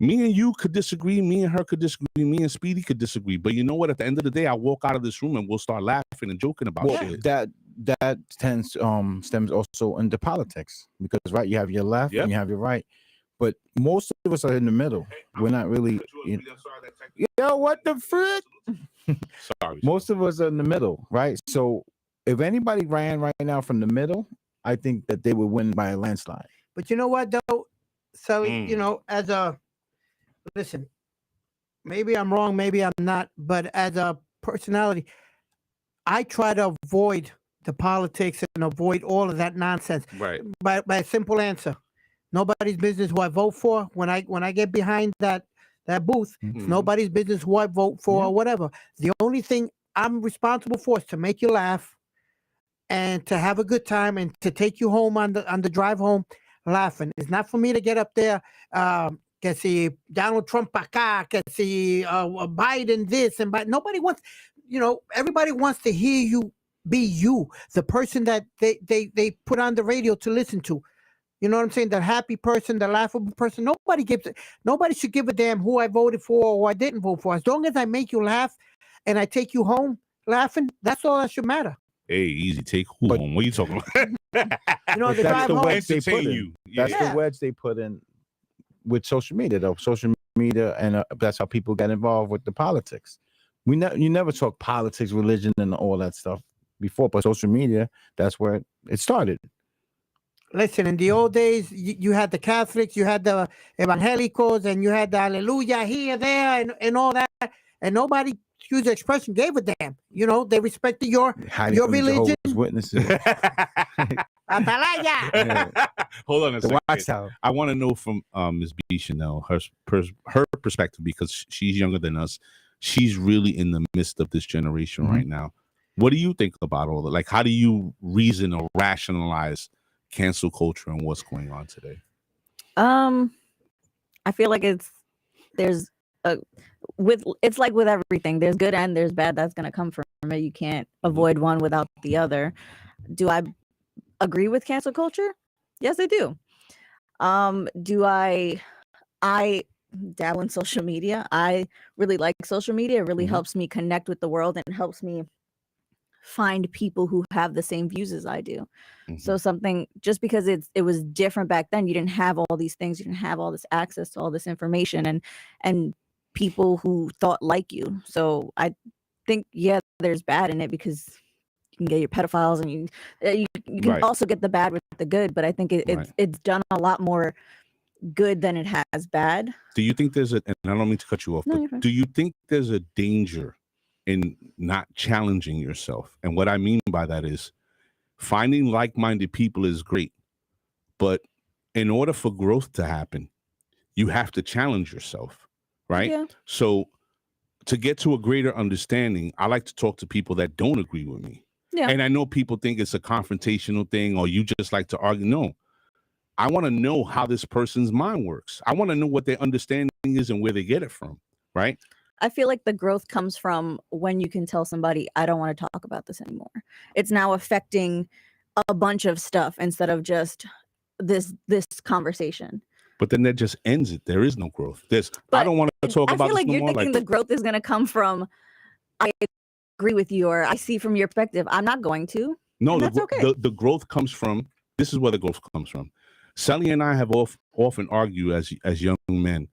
Me and you could disagree. Me and her could disagree. Me and Speedy could disagree. But you know what? At the end of the day, I'll walk out of this room and we'll start laughing and joking about shit. That stems also into politics because, right, you have your left and you have your right. But most of us are in the middle. We're not really. Yo, what the frick? Sorry. Most of us are in the middle, right? So if anybody ran right now from the middle, I think that they would win by a landslide. But you know what, though? So, listen, maybe I'm wrong, maybe I'm not, but as a personality, I try to avoid the politics and avoid all of that nonsense. Right. By a simple answer. Nobody's business who I vote for. When I get behind that booth, it's nobody's business who I vote for or whatever. The only thing I'm responsible for is to make you laugh and to have a good time and to take you home on the drive home laughing. It's not for me to get up there, que si Donald Trump acá, que si Biden this and Biden. Nobody wants, everybody wants to hear you be you, the person that they put on the radio to listen to. You know what I'm saying? The happy person, the laughable person. Nobody should give a damn who I voted for or who I didn't vote for. As long as I make you laugh and I take you home laughing, that's all that should matter. Hey, easy. Take who home? What are you talking about? The that's drive the home. wedge they put in. That's the wedge they put in with social media, though. Social media, and that's how people get involved with the politics. You never talk politics, religion, and all that stuff before, but social media, that's where it started. Listen, in the old days, you had the Catholics, you had the evangelicals, and you had the hallelujah here, there, and all that. And nobody, excuse the expression, gave a damn. They respected your religion. Witnesses. Atalaya. Hold on a second. Watchtower. I want to know from Ms. B. Chanel, her perspective, because she's younger than us. She's really in the midst of this generation right now. What do you think about all that? Like, how do you reason or rationalize cancel culture and what's going on today? I feel like it's like with everything, there's good and there's bad that's going to come from it. You can't avoid one without the other. Do I agree with cancel culture? Yes, I do. Do I dabble in social media? I really like social media. It really helps me connect with the world and helps me find people who have the same views as I do. So something, just because it was different back then, you didn't have all these things, you didn't have all this access to all this information and people who thought like you. So I think, there's bad in it because you can get your pedophiles and you can also get the bad with the good, but I think it's done a lot more good than it has bad. Do you think and I don't mean to cut you off, but do you think there's a danger in not challenging yourself? And what I mean by that is finding like-minded people is great, but in order for growth to happen, you have to challenge yourself, right? So to get to a greater understanding, I like to talk to people that don't agree with me. Yeah. And I know people think it's a confrontational thing or you just like to argue. No, I want to know how this person's mind works. I want to know what their understanding is and where they get it from, right? I feel like the growth comes from when you can tell somebody, I don't want to talk about this anymore. It's now affecting a bunch of stuff instead of just this conversation. But then that just ends it. There is no growth. I don't want to talk about this no more. I feel like you're thinking the growth is going to come from, I agree with you, or I see from your perspective. I'm not going to. No, that's okay. The growth comes from, this is where the growth comes from. Celi and I have often argued as young men.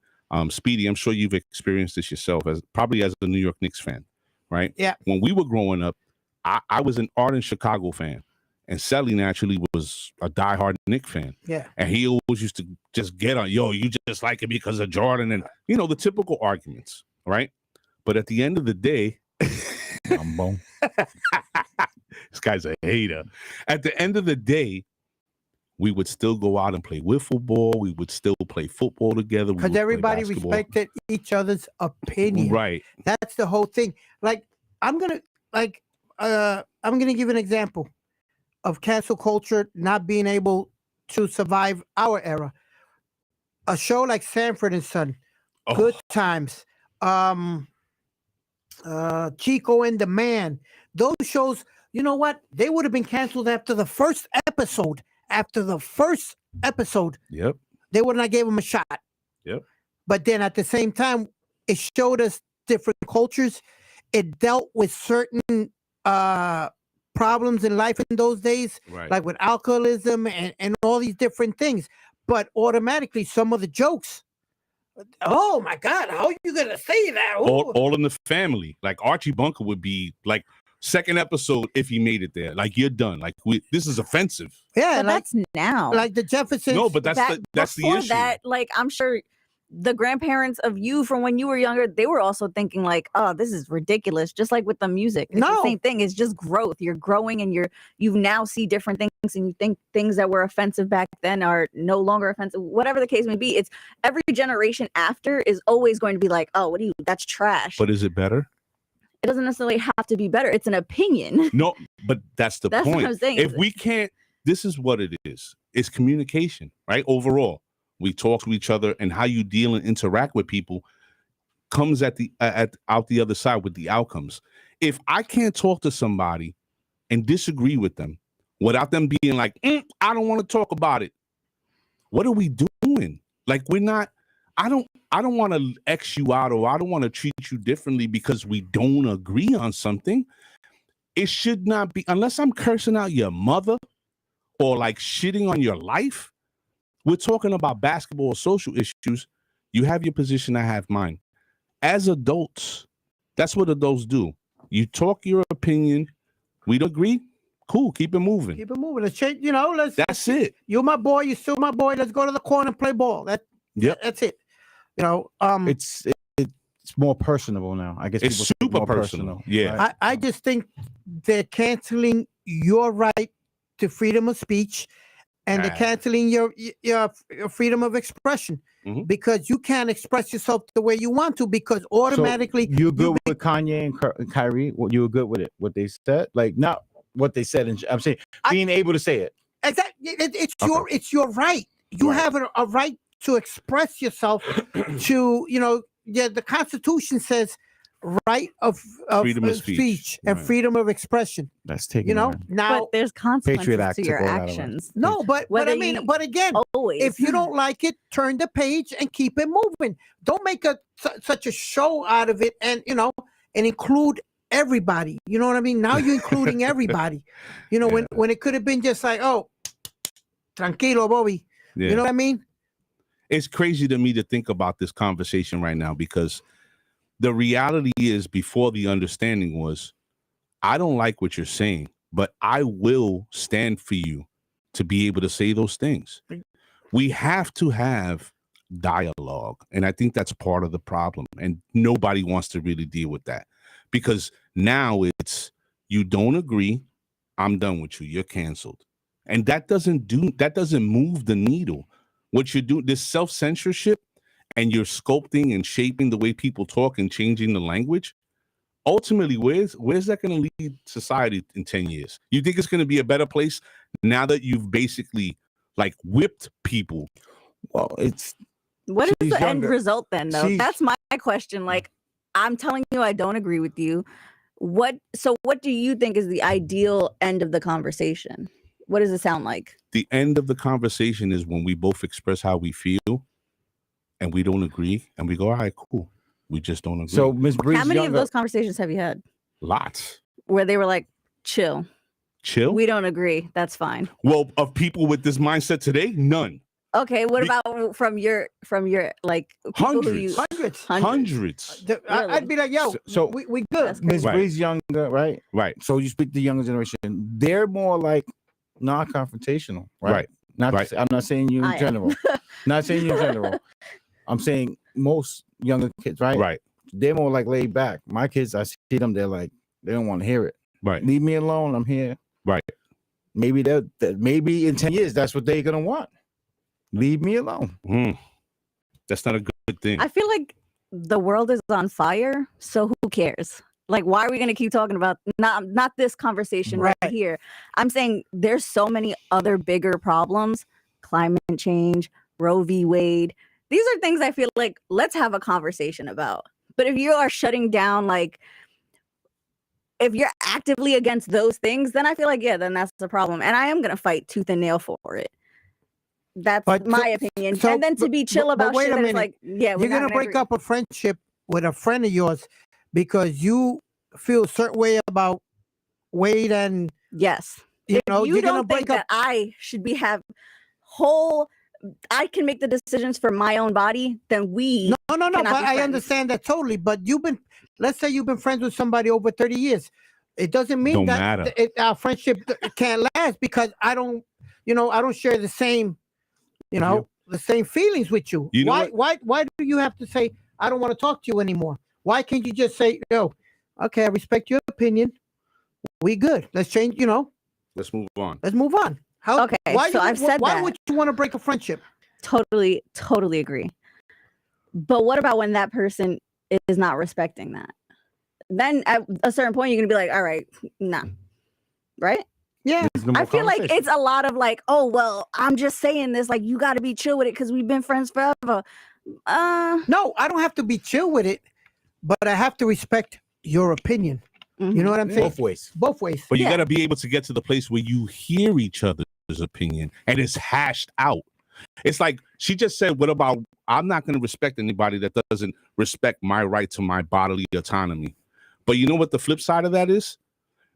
Speedy, I'm sure you've experienced this yourself, probably as a New York Knicks fan, right? Yeah. When we were growing up, I was an ardent Chicago fan. And Celi naturally was a diehard Knicks fan. Yeah. And he always used to just get on, yo, you just like it because of Jordan and, you know, the typical arguments, right? But at the end of the day, this guy's a hater. At the end of the day, we would still go out and play wiffle ball. We would still play football together. Because everybody respected each other's opinion. Right. That's the whole thing. Like, I'm gonna give an example of cancel culture not being able to survive our era. A show like Sanford and Son, Good Times, Chico and the Man. Those shows, you know what? They would have been canceled after the first episode. Yep. They would not give them a shot. Yep. But then at the same time, it showed us different cultures. It dealt with certain problems in life in those days, right, like with alcoholism and all these different things. But automatically, some of the jokes, oh my God, how are you going to say that? All in the Family. Like Archie Bunker would be like second episode if he made it there. Like, you're done. Like, this is offensive. Yeah, but that's now. Like the Jeffersons. No, but that's the issue. That, like, I'm sure the grandparents of you from when you were younger, they were also thinking like, oh, this is ridiculous. Just like with the music. It's the same thing. It's just growth. You're growing and you now see different things and you think things that were offensive back then are no longer offensive. Whatever the case may be, it's every generation after is always going to be like, oh, that's trash. But is it better? It doesn't necessarily have to be better. It's an opinion. No, but that's the point. What I'm saying. If we can't, this is what it is. It's communication, right? Overall. We talk to each other, and how you deal and interact with people comes out the other side with the outcomes. If I can't talk to somebody and disagree with them without them being like, I don't want to talk about it, what are we doing? Like, we're not. I don't want to X you out, or I don't want to treat you differently because we don't agree on something. It should not be, unless I'm cursing out your mother or like shitting on your life. We're talking about basketball or social issues. You have your position, I have mine. As adults, that's what adults do. You talk your opinion. We don't agree. Cool. Keep it moving. Keep it moving. Let's change. That's it. You're my boy. You're still my boy. Let's go to the corner and play ball. That's it. It's more personable now. I guess it's super personal. Yeah. Right? I just think they're canceling your right to freedom of speech. And they're canceling your freedom of expression because you can't express yourself the way you want to because automatically you're good with Kanye and Kyrie. You were good with it. What they said, like not what they said. I'm saying being able to say it. Exactly. It's your right. You have a right to express yourself. The Constitution says right of freedom of speech and freedom of expression. That's taken. Now, but there's consequences to your actions. No, but I mean, but again, if you don't like it, turn the page and keep it moving. Don't make such a show out of it, and include everybody. You know what I mean? Now you're including everybody. When it could have been just like, oh, tranquilo, Bobby. Yeah. You know what I mean? It's crazy to me to think about this conversation right now because the reality is, before the understanding was, I don't like what you're saying, but I will stand for you to be able to say those things. We have to have dialogue. And I think that's part of the problem. And nobody wants to really deal with that because now it's, you don't agree, I'm done with you, you're canceled. And that doesn't move the needle. What you do, this self-censorship and you're sculpting and shaping the way people talk and changing the language, ultimately, where's that going to lead society in 10 years? You think it's going to be a better place now that you've basically like whipped people? Well, what is the she's end younger. result then, though? That's my question. Like, I'm telling you, I don't agree with you. What do you think is the ideal end of the conversation? What does it sound like? The end of the conversation is when we both express how we feel and we don't agree and we go, all right, cool. We just don't agree. So, Ms. Breeze, how many of those conversations have you had? Lots. Where they were like, chill. We don't agree. That's fine. Well, of people with this mindset today, none. Okay, what about from your like hundreds? I'd be like, yo, so we good. Ms. Breeze younger, right? Right. So you speak to the younger generation. They're more like non-confrontational, right? I'm not saying you in general. Not saying you in general. I'm saying most younger kids, right? Right. They're more like laid back. My kids, I see them, they're like, they don't want to hear it. Right. Leave me alone. I'm here. Right. Maybe maybe in 10 years, that's what they're gonna want. Leave me alone. That's not a good thing. I feel like the world is on fire, so who cares? Like, why are we going to keep talking about not this conversation right here? I'm saying there's so many other bigger problems, climate change, Roe v. Wade. These are things I feel like let's have a conversation about. But if you are shutting down, like, if you're actively against those things, then I feel like, yeah, then that's the problem. And I am going to fight tooth and nail for it. That's my opinion. And then to be chill about wait shit, a minute. like, yeah, you're gonna break up a friendship with a friend of yours because you feel a certain way about Wade and yes, you know, you you're don't gonna break think that I should be I can make the decisions for my own body, then we no. But I understand that totally. But let's say you've been friends with somebody over 30 years. It doesn't mean that our friendship can't last because I don't share the same. The same feelings with you. Why do you have to say, I don't want to talk to you anymore? Why can't you just say, okay, I respect your opinion. We good. Let's change, Let's move on. Why would you want to break a friendship? Totally agree. But what about when that person is not respecting that? Then at a certain point, you're going to be like, all right, nah. Right? Yeah, I feel like it's a lot of like, oh, well, I'm just saying this, like, you got to be chill with it because we've been friends forever. No, I don't have to be chill with it, but I have to respect your opinion. You know what I'm saying? Both ways. But you got to be able to get to the place where you hear each other's opinion and it's hashed out. It's like she just said, what about, I'm not going to respect anybody that doesn't respect my right to my bodily autonomy. But you know what the flip side of that is?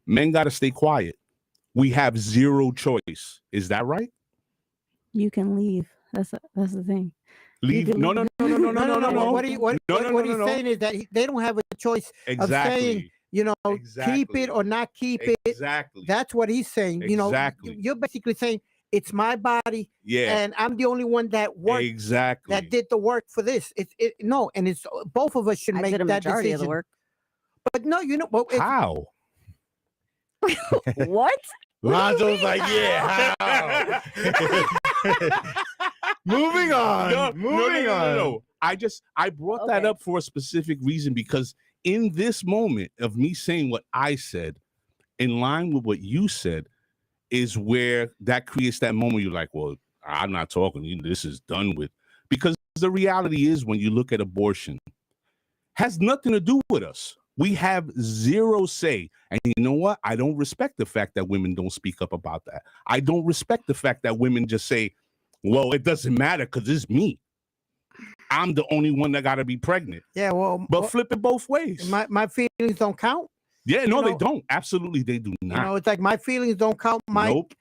Men got to stay quiet. We have zero choice. Is that right? You can leave. That's the thing. Leave? No. What he's saying is that they don't have a choice of saying, keep it or not keep it. Exactly. That's what he's saying. Exactly. You're basically saying it's my body. Yeah. And I'm the only one that worked. Exactly. That did the work for this. And it's both of us should make that majority decision. Of the work. But no, how? What? Lonzo's like, yeah, how? Moving on. No. I brought that up for a specific reason because in this moment of me saying what I said, in line with what you said, is where that creates that moment you're like, well, I'm not talking. This is done with. Because the reality is when you look at abortion, has nothing to do with us. We have zero say. And you know what? I don't respect the fact that women don't speak up about that. I don't respect the fact that women just say, well, it doesn't matter because it's me. I'm the only one that got to be pregnant. Yeah, but flip it both ways. My feelings don't count. Yeah, no, they don't. Absolutely, they do not. It's like my feelings don't count. Nope.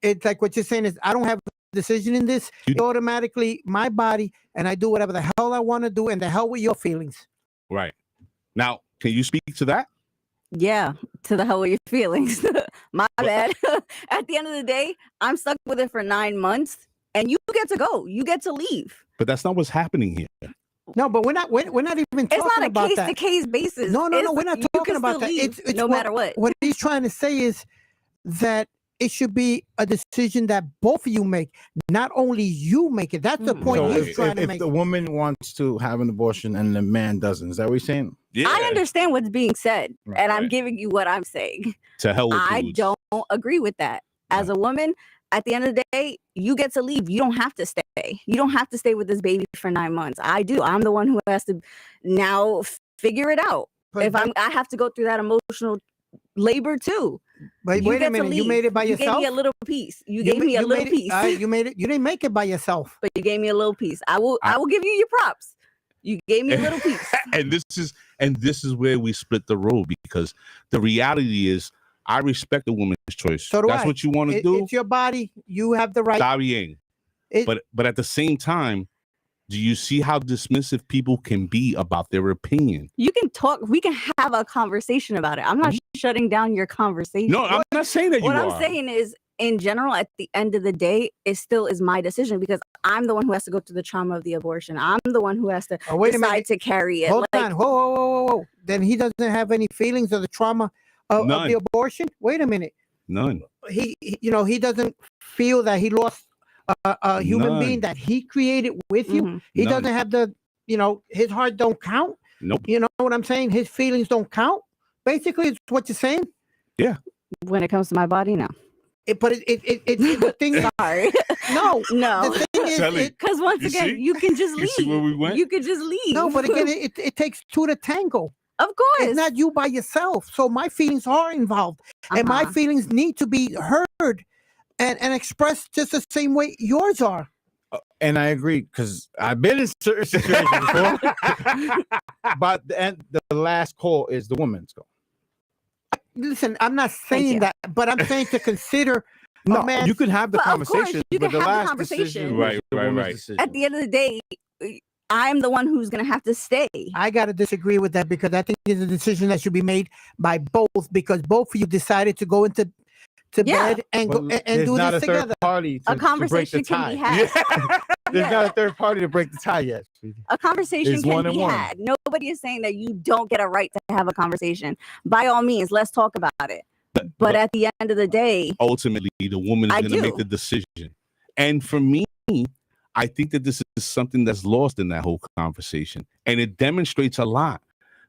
It's like what you're saying is I don't have a decision in this. It's automatically my body, and I do whatever the hell I want to do, and the hell with your feelings. Right. Now, can you speak to that? Yeah, to the hell with your feelings. My bad. At the end of the day, I'm stuck with it for 9 months, and you get to go. You get to leave. But that's not what's happening here. No, but we're not even talking about that. It's not a case-to-case basis. No, we're not talking about that. It's no matter what. What he's trying to say is that it should be a decision that both of you make, not only you make it. That's the point So he's trying to if make. the woman wants to have an abortion and the man doesn't, is that what you're saying? Yeah. I understand what's being said, and I'm Right. giving you what I'm saying. To hell with I dudes. don't agree with that. As a woman, at the end of the day, you get to leave. You don't have to stay. You don't have to stay with this baby for 9 months. I do. I'm the one who has to now figure it out. But I have to go through that emotional labor too. But You wait a get to minute, you leave. made it by You yourself. gave me a little piece. You gave me a little made it- piece. you made it. You didn't make it by yourself. But you gave me a little piece. I will give you your props. You gave me a little piece. and this is where we split the road, because the reality is I respect the woman's choice. So do That's I. what you want to do. It's your body. You have the right. Está bien. But at the same time, do you see how dismissive people can be about their opinion? You can talk. We can have a conversation about it. I'm not shutting down your conversation. No, I'm not saying that you What are. I'm saying is, in general, at the end of the day, it still is my decision, because I'm the one who has to go through the trauma of the abortion. I'm the one who has to Wait a decide minute. to carry it. Hold on. Whoa. Then he doesn't have any feelings of the trauma of the abortion. Wait a minute. None. He doesn't feel that he lost a human being that he created with you. Mhm. He None. doesn't have his heart don't count. Nope. You know what I'm saying? His feelings don't count. Basically, it's what you're saying. When it comes to my body, no. The thing. Sorry. No. No. The thing is, Sally, Because once You again, see? you can just You leave. see where we went? You can just leave. no, but again, it takes two to tango. of course. It's not you by yourself. So my feelings are involved, and my Uh-huh. feelings need to be heard and expressed just the same way yours are. And I agree, because I've been in certain situations before. But the last call is the woman's call. Listen, I'm not Thank saying you. that, but I'm saying to consider No, a man. you can have the But of course, conversation, you but can the have the last conversation. decision Right, is the right, woman's right. decision. At the end of the day, I'm the one who's going to have to stay. I got to disagree with that, because I think it's a decision that should be made by both, because both of you decided to go into Yeah. bed and But go and there's do not this a third together. party A to break the conversation can be tie. had. There's Yeah. not a third party to break the tie yet. sweetie. A conversation It's can one and be one. had. Nobody is saying that you don't get a right to have a conversation. By all means, let's talk about it. But at the end of the day, ultimately, the woman is I going to make do. the decision. And for me, I think that this is something that's lost in that whole conversation. And it demonstrates a lot,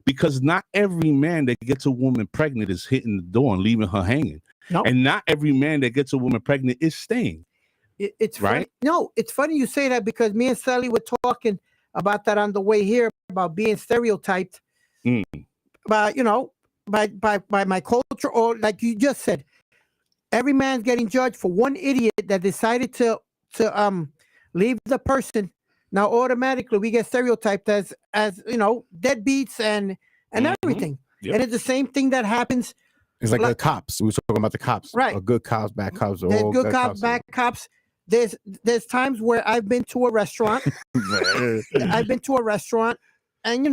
because not every man that gets a woman pregnant is hitting the door and leaving her hanging. No. And not every man that gets a woman pregnant is staying. It's Right? funny. No, it's funny you say that, because me and Sally were talking about that on the way here, about being stereotyped Mm. by by my culture, or like you just said, every man's getting judged for one idiot that decided to leave the person. Now automatically we get stereotyped as deadbeats and Mhm. everything. Yep. And it's the same thing that happens. It's like Like- the cops. We were talking about the cops. Right. Good cops, bad cops. There's all good cops, bad cops. There's times where I've been to a restaurant. I've been to a restaurant, and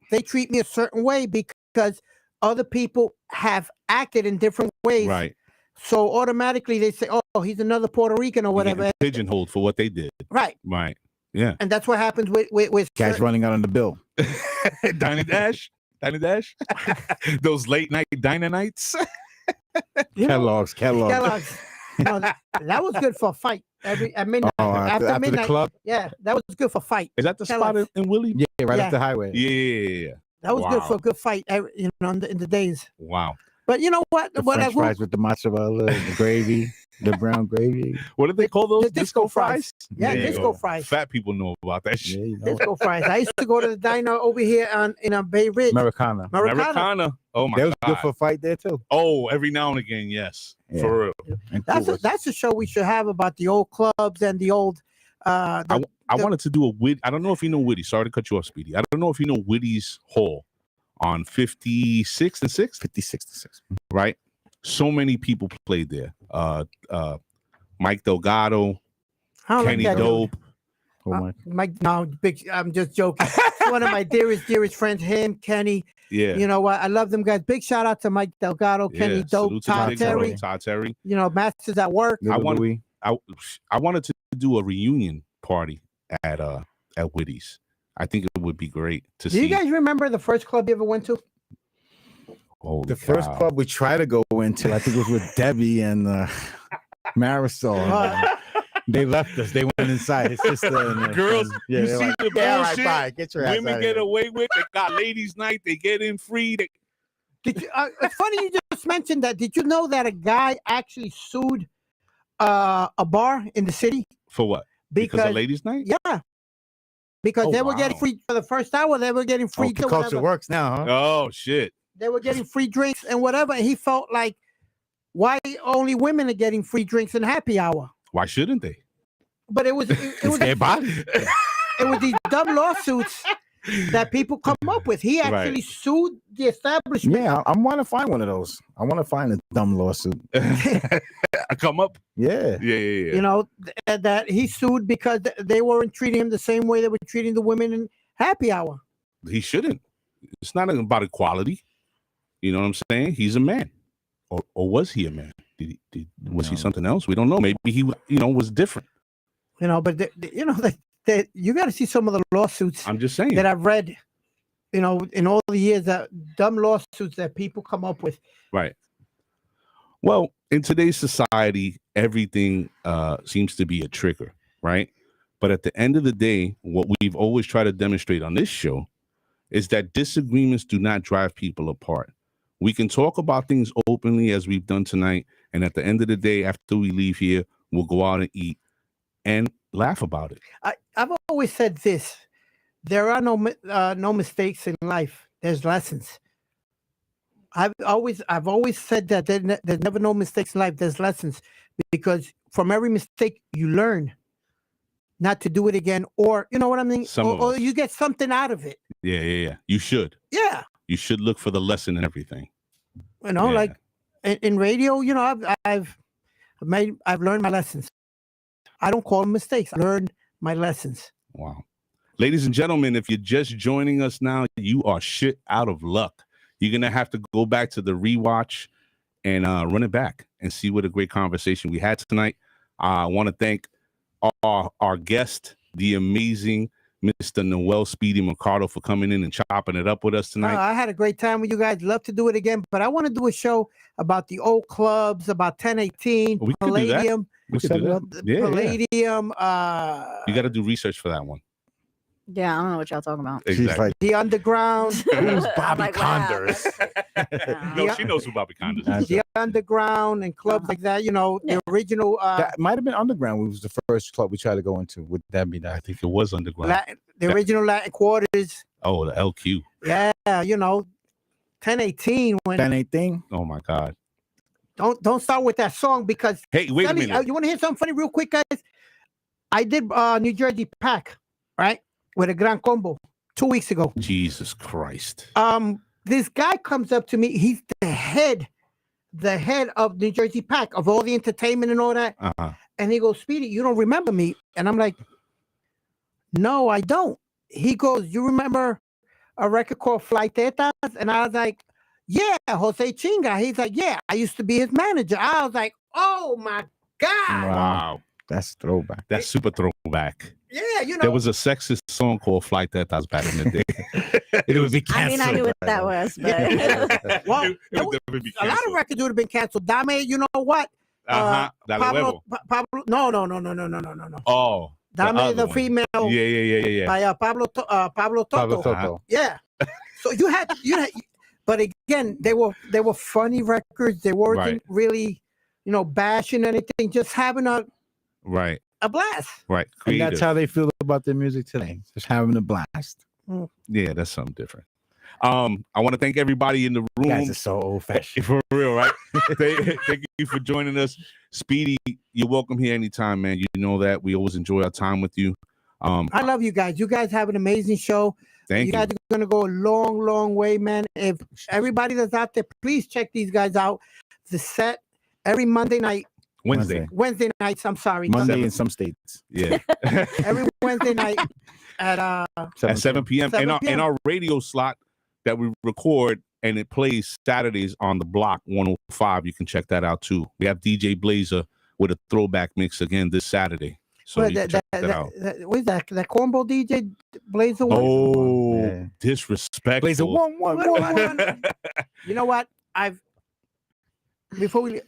they treat me a certain way because other people have acted in different ways. Right. So automatically they say, "Oh, he's another Puerto Rican or You're whatever." getting pigeonholed for what they did. Right. Right. Yeah. And that's what happens with Guys certain- running out on the bill. Dinah Dash. Those late night diner nights. you know, Kellogg's. Kellogg's. That was good for a fight at midnight. Oh, after the midnight. club? Yeah, that was good for fight. Is that the spot Kellogg's. in Willie? Yeah, right Yeah. up the highway. Yeah. That was good Wow. for a good fight. In the days. Wow. But you know what? The What French fries with the mozzarella, the gravy, the brown gravy. What do they call those? the disco fries. Yeah, There you disco go. fries. Fat people know about that Yeah, shit. you know. Disco fries. I used to go to the diner over here in Bay Ridge. Americana. Americana. Americana. Oh my That was god. good for a fight there too. Oh, every now and again, yes. Yeah. For real. And That's a show we should have about the old clubs and the old. I the- wanted to do a Whit. I don't know if you know Whitty. Sorry to cut you off, Speedy. I don't know if you know Whitty's Hall on 56th and 6th, 56-6. right? So many people played there. Mike Delgado, I don't like Kenny that dude. Dope. Oh my. Mike, no, big. I'm just joking. One of my dearest friends. Him, Kenny. Yeah. You know what? I love them guys. Big shout out to Mike Delgado, Kenny Yeah. Dope, Salute to the Todd big Terry. bro, Todd Terry. Masters at work. Little want- Louis. I wanted to do a reunion party at Whitty's. I think it would be great to Do see. you guys remember the first club you ever went to? Holy The first cow. club we tried to go into, I think it was with Debbie and Marisol. They left us. They went inside. His sister and their Girls, son. you they're see the yeah, all bullshit? bye. Get your ass Women out of get here." away with. They got ladies' night. They get in free. They, Did you, it's funny you just mentioned that. Did you know that a guy actually sued a bar in the city for what? Because of ladies' night? Yeah, because Oh, they were getting wow. free for the first hour. They were getting free. Oh, culture works now, huh? Oh shit. They were getting free drinks and whatever. And he felt like, why only women are getting free drinks in happy hour? Why shouldn't they? But it was Their body. it was these dumb lawsuits that people come up with. He actually Right. sued the establishment. Yeah, I want to find one of those. I want to find a dumb lawsuit. I come up. Yeah. Yeah. You know, that he sued because they weren't treating him the same way they were treating the women in happy hour. He shouldn't. It's not about equality. You know what I'm saying? He's a man, or was he a man? Was he something else? We don't know. Maybe he, was different. You know, but you got to see some of the lawsuits I'm just saying that I've read. You know, in all the years, that dumb lawsuits that people come up with. Right. Well, in today's society, everything seems to be a trigger, right? But at the end of the day, what we've always tried to demonstrate on this show is that disagreements do not drive people apart. We can talk about things openly as we've done tonight. And at the end of the day, after we leave here, we'll go out and eat and laugh about it. I've always said this. There are no mistakes in life. There's lessons. I've always said that there's never no mistakes in life. There's lessons, because from every mistake you learn not to do it again, or you know what I mean, or you get something out of it. Yeah. You should. Yeah. You should look for the lesson in everything. You know, like in radio, I've learned my lessons. I don't call them mistakes. I learned my lessons. Wow. Ladies and gentlemen, if you're just joining us now, you are shit out of luck. You're going to have to go back to the rewatch and run it back and see what a great conversation we had tonight. I want to thank our guest, the amazing Mr. Noel Speedy Mercado, for coming in and chopping it up with us tonight. I had a great time with you guys. Love to do it again, but I want to do a show about the old clubs, about 1018, Palladium. We could do that. Yeah, Palladium. You got to do research for that one. Yeah, I don't know what y'all talking about. Exactly. She's like, the underground. who's Bobby Like, wow. Condors? No, she knows who Bobby Condors is. The underground and clubs like that. The original. That might have been Underground. It was the first club we tried to go into. Would that be that? I think it was underground. The original Latin Quarters. Oh, the LQ. Yeah, 1018. When 1018. Oh my God. Don't start with that song, because Hey, wait a Celi, minute. you want to hear something funny real quick, guys? I did New Jersey Pack, right, with a Gran Combo 2 weeks ago. Jesus Christ. This guy comes up to me. He's the head of New Jersey Pack, of all the entertainment and all that. Uh-huh. And he goes, Speedy, you don't remember me? And I'm like, no, I don't. He goes, you remember a record called Fly Tetas? And I was like, yeah, Jose Chinga. He's like, yeah, I used to be his manager. I was like, oh my God. Wow. That's throwback. That's super throwback. Yeah, There was a sexist song called Flight Tetas back in the day. It would be I mean, I knew what that was, but well, It would definitely be a lot of canceled. records would have been canceled. Dame, you know what? Uh-huh. Dale Huevo. Pablo, no. Oh. Dame, the one. female. Yeah. By Pablo Toto. Pablo Toto. Yeah. So you had, but again, they were funny records. They weren't Right. really, bashing anything. Just having a Right. blast. Right. And Creative. that's how they feel about their music today. Just having a blast. Yeah, that's something different. I want to thank everybody in the room. You guys are so old fashioned. For real, right? Thank you for joining us. Speedy, you're welcome here anytime, man. You know that. We always enjoy our time with you. I love you guys. You guys have an amazing show. Thank You you. guys are going to go a long, long way, man. If everybody that's out there, please check these guys out. The set every Monday night. Wednesday nights, I'm sorry. Monday in some states. Yeah. Every Wednesday night at 7 p.m. 7 in our radio slot that we record, and it plays Saturdays on the block 105. You can check that out too. We have DJ Blazer with a throwback mix again this Saturday. So you can check that out. What is that? That cornball DJ Blazer? Oh, Yeah. disrespectful. Plays a 1-1-1. You know what?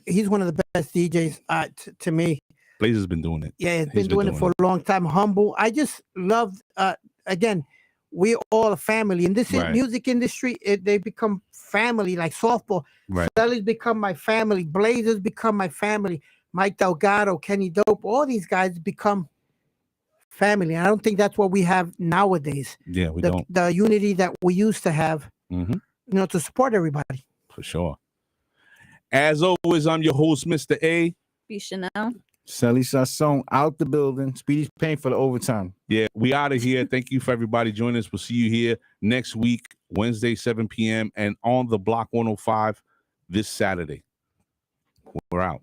He's one of the best DJs to me. Blaze has been doing it. Yeah, he's been doing it for a long time. Humble. I just love. Again, we're all a family in this music industry. They become family, like softball. Right. Celi's become my family. Blaze has become my family. Mike Delgado, Kenny Dope, all these guys become family. I don't think that's what we have nowadays. Yeah, we don't. The unity that we used to have, to support everybody. For sure. As always, I'm your host, Mr. A. Be Chanel. Celi Sazon out the building. Speedy's paying for the overtime. Yeah, we out of here. Thank you for everybody joining us. We'll see you here next week, Wednesday, 7 p.m. and on the Block 105 this Saturday. We're out.